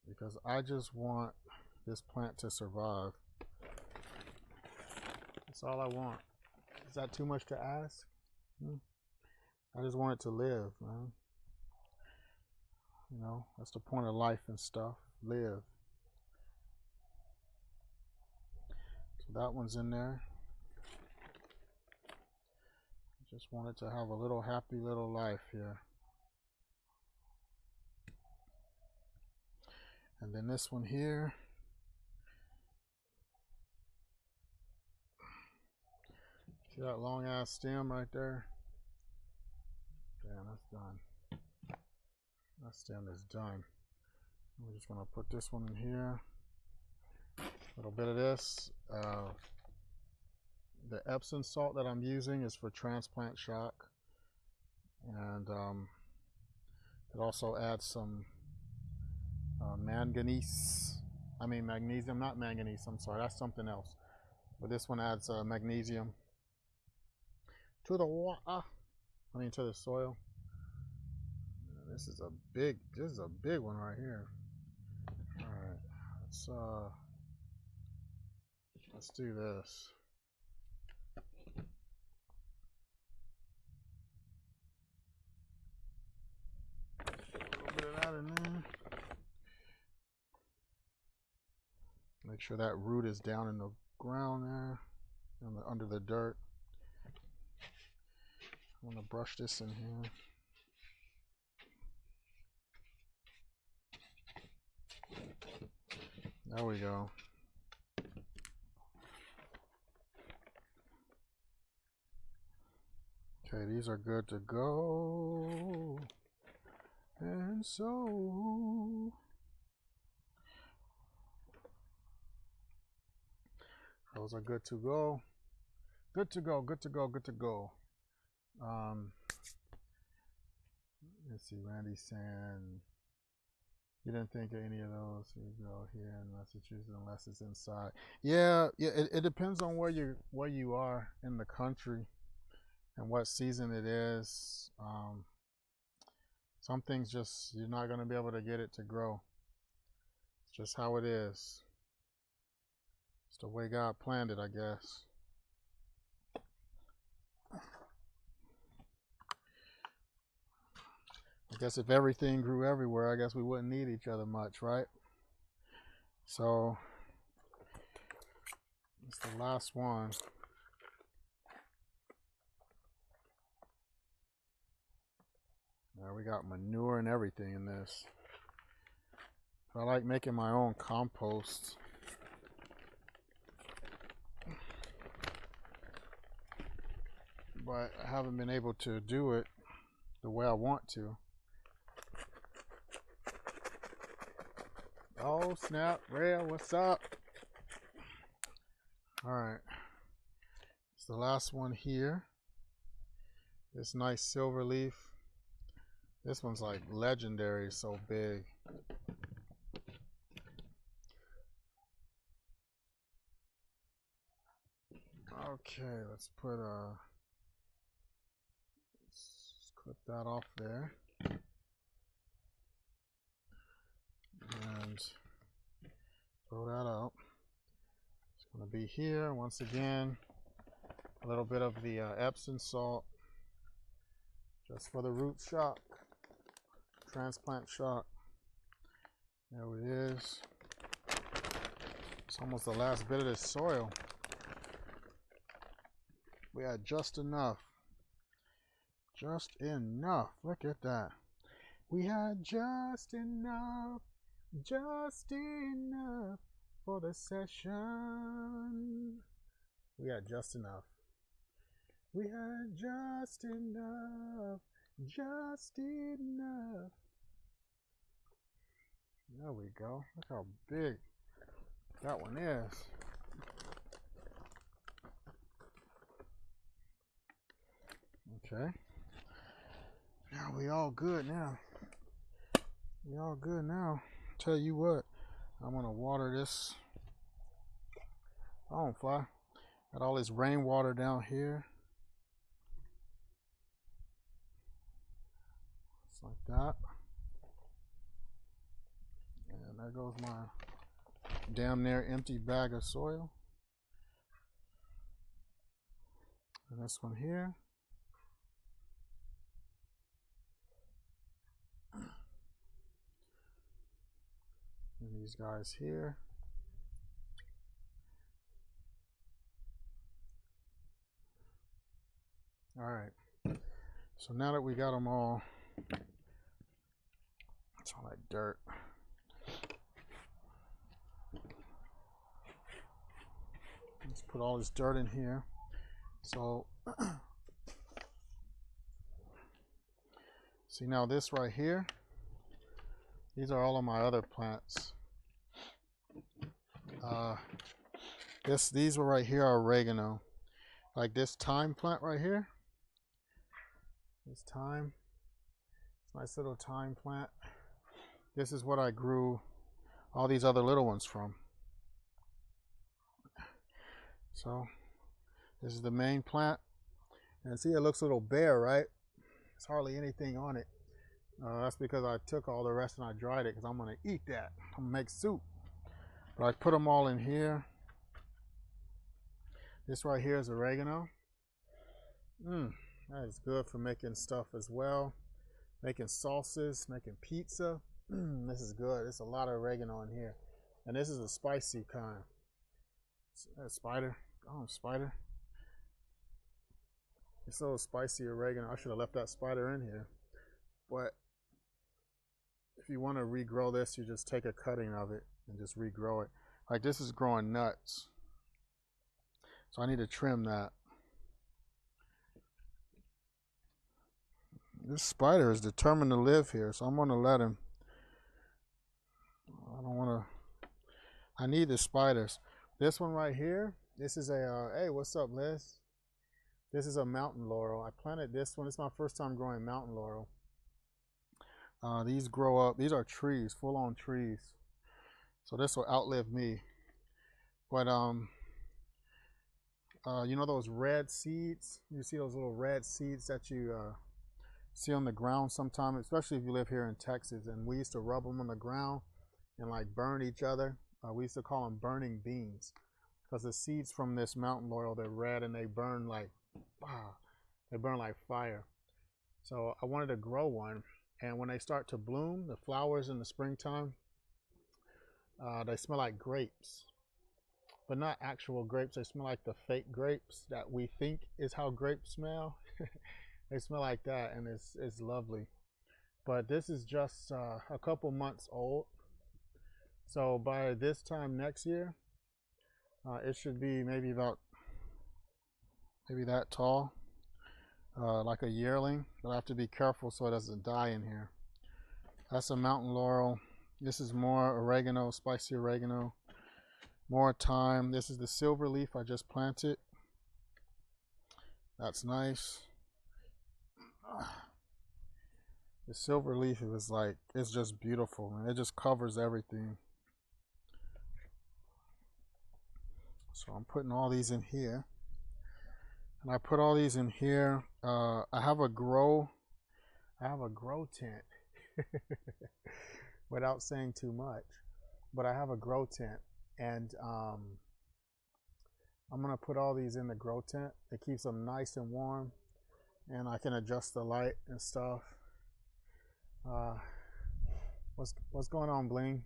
because I just want this plant to survive. That's all I want. Is that too much to ask? I just want it to live, man. You know, that's the point of life and stuff. live. So that one's in there. Just wanted to have a little happy little life here. And then this one here. See that long ass stem right there? Damn, that's done. That stem is done. We're just gonna put this one in here. A little bit of this. The Epsom salt that I'm using is for transplant shock, and it also adds some magnesium, not manganese, I'm sorry, that's something else. But this one adds magnesium to the water, to the soil. This is a big one right here. All right, let's do this. A little bit of that in there. Make sure that root is down in the ground there, under the dirt. I want to brush this in here. There we go. Okay, these are good to go. And so those are good to go. Good to go, good to go, good to go. Let's see, Randy's saying you didn't think of any of those. You go here in Massachusetts unless it's inside. Yeah, it depends on where you are in the country and what season it is. Some things just you're not going to be able to get it to grow. It's just how it is. It's the way God planned it, I guess. I guess if everything grew everywhere, I guess we wouldn't need each other much, right? So it's the last one. Now we got manure and everything in this. I like making my own compost. But I haven't been able to do it the way I want to. Oh snap, Rail, what's up? Alright. It's the last one here. This nice silver leaf. This one's like legendary, so big. Okay, let's put let's clip that off there. And throw that out. It's going to be here once again. A little bit of the Epsom salt, just for the root shock, transplant shock. There it is. It's almost the last bit of this soil. We had just enough. Just enough. Look at that. We had just enough. Just enough for the session. We had just enough. We had just enough. Just enough. There we go. Look how big that one is. Okay. Now we all good now. We all good now. Tell you what, I'm gonna water this. Oh, fly. Got all this rainwater down here. Just like that. And there goes my damn near empty bag of soil. And this one here. And these guys here. All right. So now that we got them all, it's all that dirt. Let's put all this dirt in here. So, see now this right here, these are all of my other plants. These were right here are oregano. Like this thyme plant right here. This thyme, nice little thyme plant. This is what I grew all these other little ones from. So this is the main plant. And see, it looks a little bare, right? There's hardly anything on it. That's because I took all the rest and I dried it because I'm going to eat that. I'm going to make soup. But I put them all in here. This right here is oregano. That is good for making stuff as well. Making sauces, making pizza. This is good. There's a lot of oregano in here. And this is a spicy kind. A spider. Oh, spider. It's so spicy oregano. I should have left that spider in here. But if you want to regrow this, you just take a cutting of it and just regrow it. Like this is growing nuts. So I need to trim that. This spider is determined to live here, so I'm going to let him. I don't want to. I need the spiders. This one right here, this is a, hey, what's up, Liz? This is a mountain laurel. I planted this one. It's my first time growing mountain laurel. These grow up. These are trees, full-on trees. So this will outlive me. But you know those red seeds? You see those little red seeds that you see on the ground sometimes, especially if you live here in Texas. And we used to rub them on the ground and like burn each other. We used to call them burning beans because the seeds from this mountain laurel, they're red and they burn like fire. So I wanted to grow one, and when they start to bloom, the flowers in the springtime, they smell like grapes, but not actual grapes. They smell like the fake grapes that we think is how grapes smell. They smell like that, and it's lovely. But this is just a couple months old. So by this time next year, it should be maybe that tall, like a yearling. But I have to be careful so it doesn't die in here. That's a mountain laurel. This is more oregano, spicy oregano. More thyme. This is the silver leaf I just planted. That's nice. The silver leaf is like, it's just beautiful, and it just covers everything. So I'm putting all these in here. And I put all these in here. I have a grow tent. Without saying too much. But I have a grow tent. And I'm going to put all these in the grow tent. It keeps them nice and warm. And I can adjust the light and stuff. What's going on, Bling?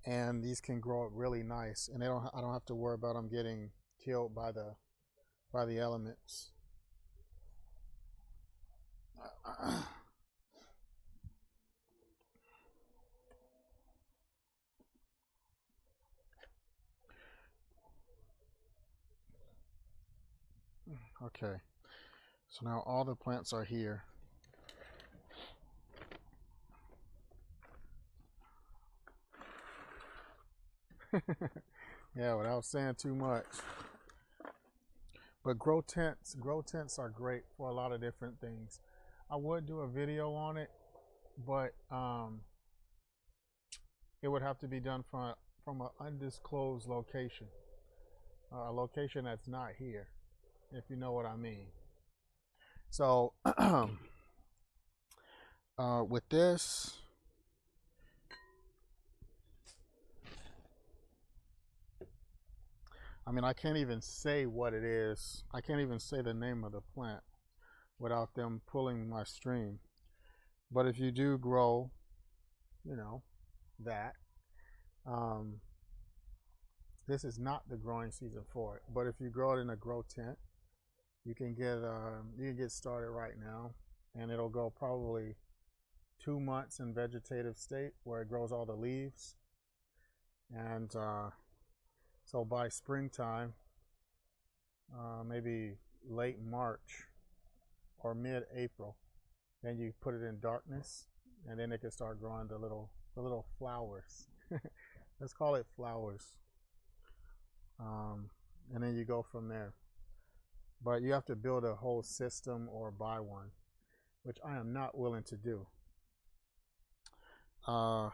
And these can grow up really nice, and I don't have to worry about them getting killed by the elements. Okay, so now all the plants are here. Yeah, without saying too much. But grow tents are great for a lot of different things. I would do a video on it, but it would have to be done from an undisclosed location, a location that's not here, if you know what I mean. So with this, I mean, I can't even say what it is. I can't even say the name of the plant without them pulling my stream. But if you do grow, you know, that. This is not the growing season for it, but if you grow it in a grow tent, you can get started right now, and it'll go probably 2 months in vegetative state where it grows all the leaves, and so by springtime, maybe late March or mid-April, then you put it in darkness, and then it can start growing the little flowers. Let's call it flowers. And then you go from there. But you have to build a whole system or buy one, which I am not willing to do. So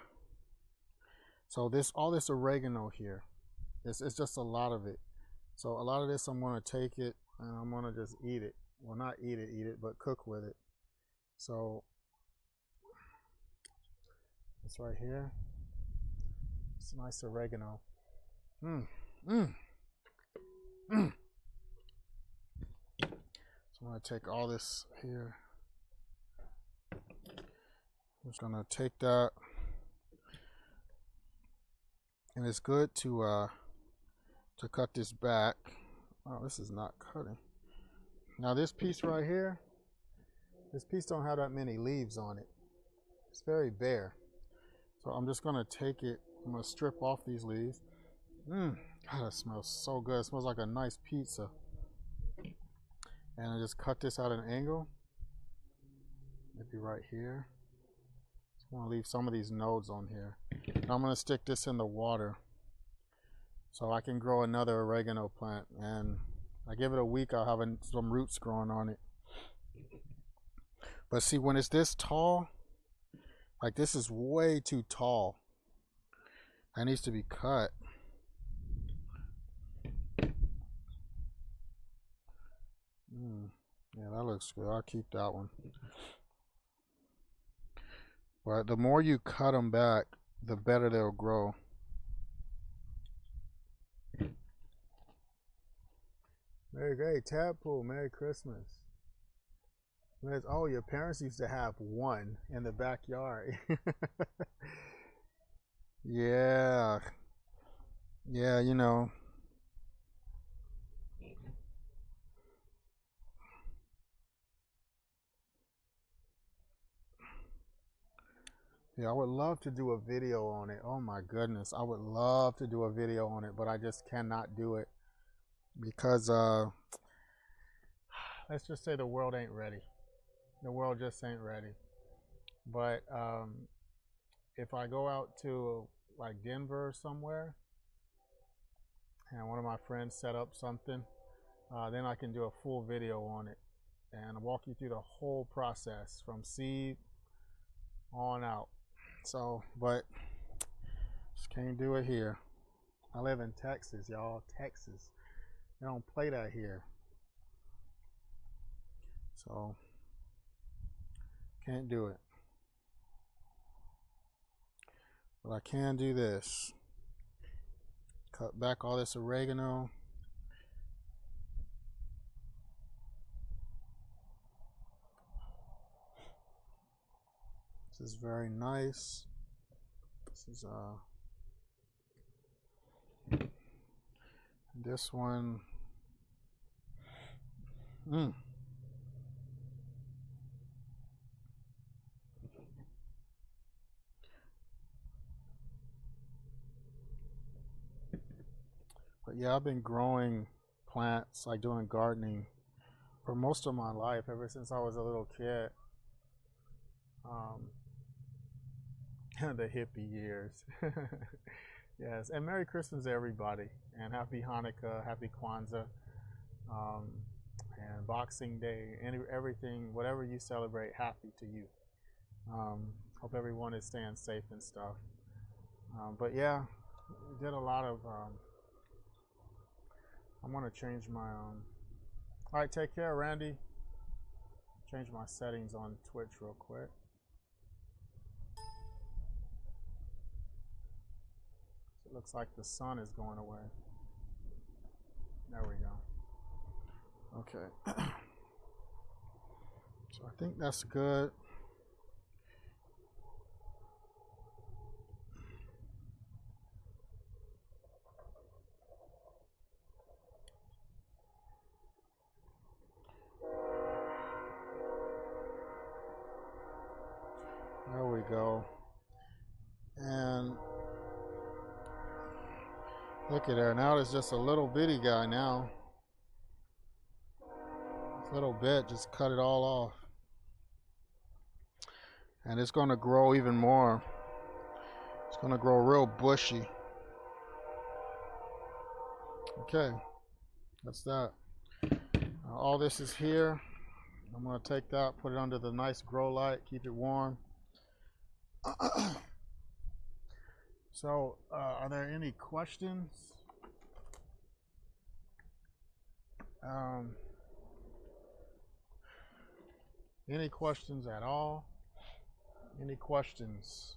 all this oregano here, it's just a lot of it. So a lot of this, I'm going to take it and I'm going to just eat it. Well, not eat it, but cook with it. So it's right here. It's nice oregano. So I'm going to take all this here. I'm just going to take that. And it's good to cut this back. Oh, this is not cutting. Now this piece right here, this piece don't have that many leaves on it. It's very bare. So I'm just going to take it. I'm going to strip off these leaves. God, it smells so good. It smells like a nice pizza. And I just cut this at an angle. Maybe right here. Just want to leave some of these nodes on here. Now I'm going to stick this in the water so I can grow another oregano plant. And I give it a week, I'll have some roots growing on it. But see, when it's this tall, like this is way too tall. That needs to be cut. Yeah, that looks good. I'll keep that one. But the more you cut them back, the better they'll grow. Hey, Tadpool, Merry Christmas. Oh, your parents used to have one in the backyard. Yeah. Yeah, you know. Yeah, I would love to do a video on it. Oh my goodness. I would love to do a video on it, but I just cannot do it because let's just say the world ain't ready. The world just ain't ready. But if I go out to like Denver or somewhere and one of my friends set up something, then I can do a full video on it and walk you through the whole process from seed on out. So, but just can't do it here. I live in Texas, y'all. Texas. They don't play that here. So, can't do it. But I can do this. Cut back all this oregano. This is very nice. This is this one. But yeah, I've been growing plants, like doing gardening for most of my life, ever since I was a little kid. The hippie years. Yes, and Merry Christmas to everybody, and Happy Hanukkah, Happy Kwanzaa, and Boxing Day, and everything, whatever you celebrate, happy to you. Hope everyone is staying safe and stuff. But yeah, we did a lot of. I'm gonna change my. All right, take care, Randy. Change my settings on Twitch real quick. It looks like the sun is going away. There we go. Okay. So I think that's good. Look at there. Now it's just a little bitty guy now. This little bit, just cut it all off. And it's going to grow even more. It's going to grow real bushy. Okay, that's that. All this is here. I'm going to take that, put it under the nice grow light, keep it warm. So, are there any questions? Any questions at all? Any questions?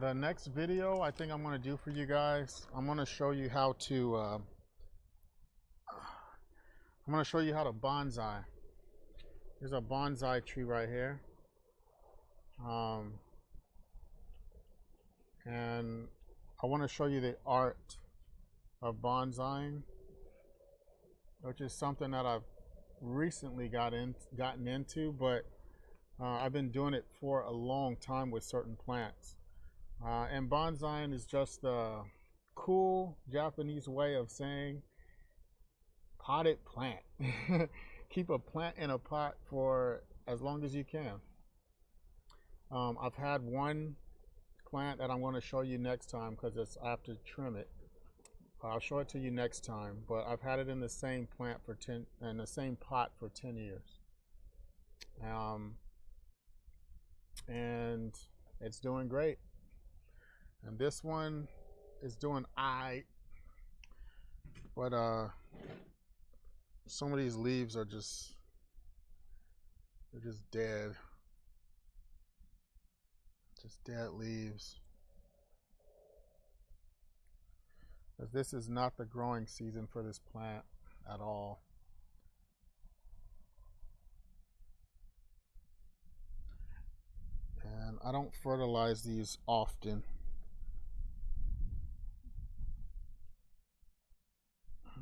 The next video I think I'm going to do for you guys, I'm going to show you how to bonsai. There's a bonsai tree right here. And I want to show you the art of bonsaiing, which is something that I've recently gotten into, but I've been doing it for a long time with certain plants. And bonsaiing is just a cool Japanese way of saying potted plant. Keep a plant in a pot for as long as you can. I've had one plant that I'm going to show you next time because I have to trim it. I'll show it to you next time, but I've had it in the same plant for 10 in the same pot for 10 years. And it's doing great. And this one is doing aight, but some of these leaves are just dead. Just dead leaves. Because this is not the growing season for this plant at all. And I don't fertilize these often.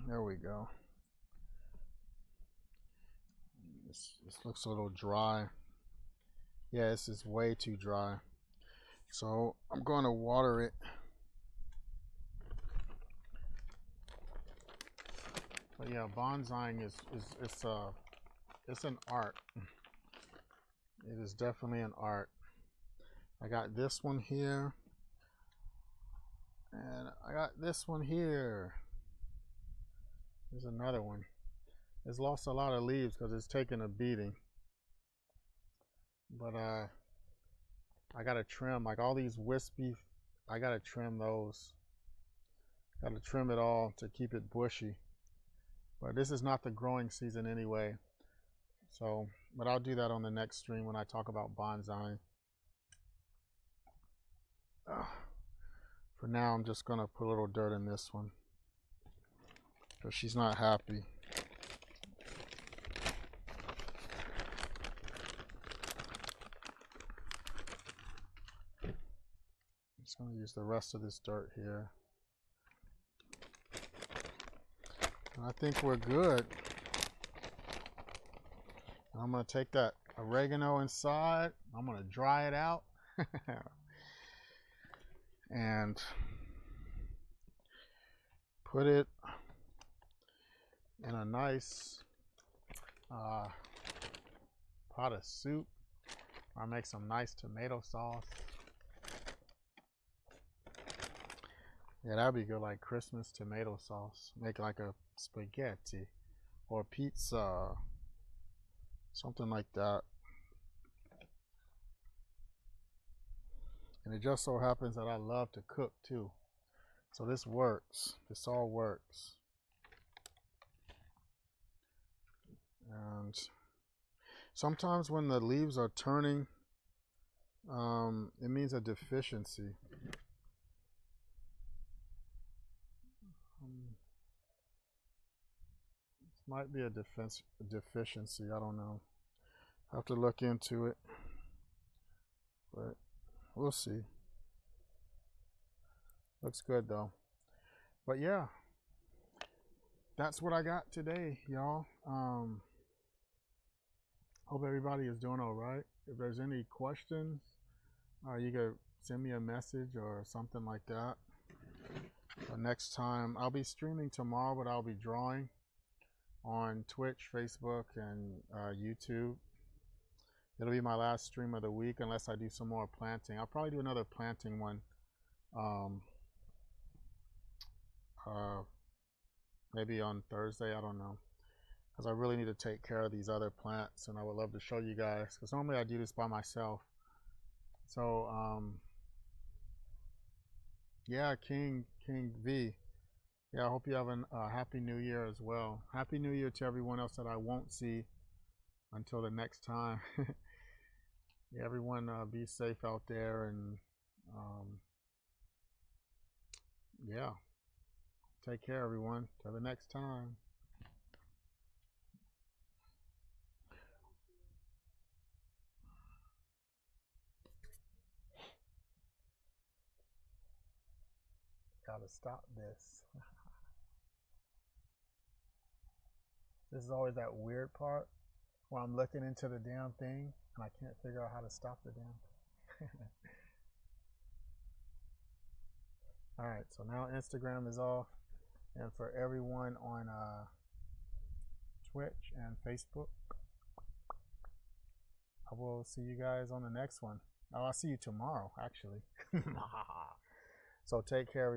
There we go. This looks a little dry. Yeah, this is way too dry. So I'm going to water it. But yeah, bonsaiing it's an art. It is definitely an art. I got this one here, and I got this one here. There's another one. It's lost a lot of leaves because it's taken a beating. But I gotta trim, like all these wispy, I gotta trim those. Gotta trim it all to keep it bushy. But this is not the growing season anyway. So, but I'll do that on the next stream when I talk about bonsaiing. For now, I'm just gonna put a little dirt in this one, because she's not happy. I'm just gonna use the rest of this dirt here. And I think we're good. I'm gonna take that oregano inside. I'm gonna dry it out. And put it in a nice pot of soup. I'll make some nice tomato sauce. Yeah, that'd be good, like Christmas tomato sauce. Make like a spaghetti or pizza, something like that. And it just so happens that I love to cook too. So this works. This all works. And sometimes when the leaves are turning, it means a deficiency. It might be a deficiency. I don't know. I have to look into it. But we'll see. Looks good though. But yeah, that's what I got today, y'all. Hope everybody is doing all right. If there's any questions, you could send me a message or something like that. Next time, I'll be streaming tomorrow, but I'll be drawing on Twitch, Facebook, and YouTube. It'll be my last stream of the week unless I do some more planting. I'll probably do another planting one. Maybe on Thursday, I don't know. Because I really need to take care of these other plants, and I would love to show you guys. Because normally I do this by myself. So, yeah, King V. Yeah, I hope you have a Happy New Year as well. Happy New Year to everyone else that I won't see until the next time. Yeah, everyone be safe out there, and yeah, take care, everyone. Till the next time. Gotta stop this. This is always that weird part where I'm looking into the damn thing and I can't figure out how to stop the damn thing. All right, so now Instagram is off, and for everyone on Twitch and Facebook, I will see you guys on the next one. Oh, I'll see you tomorrow, actually. So take care, everyone.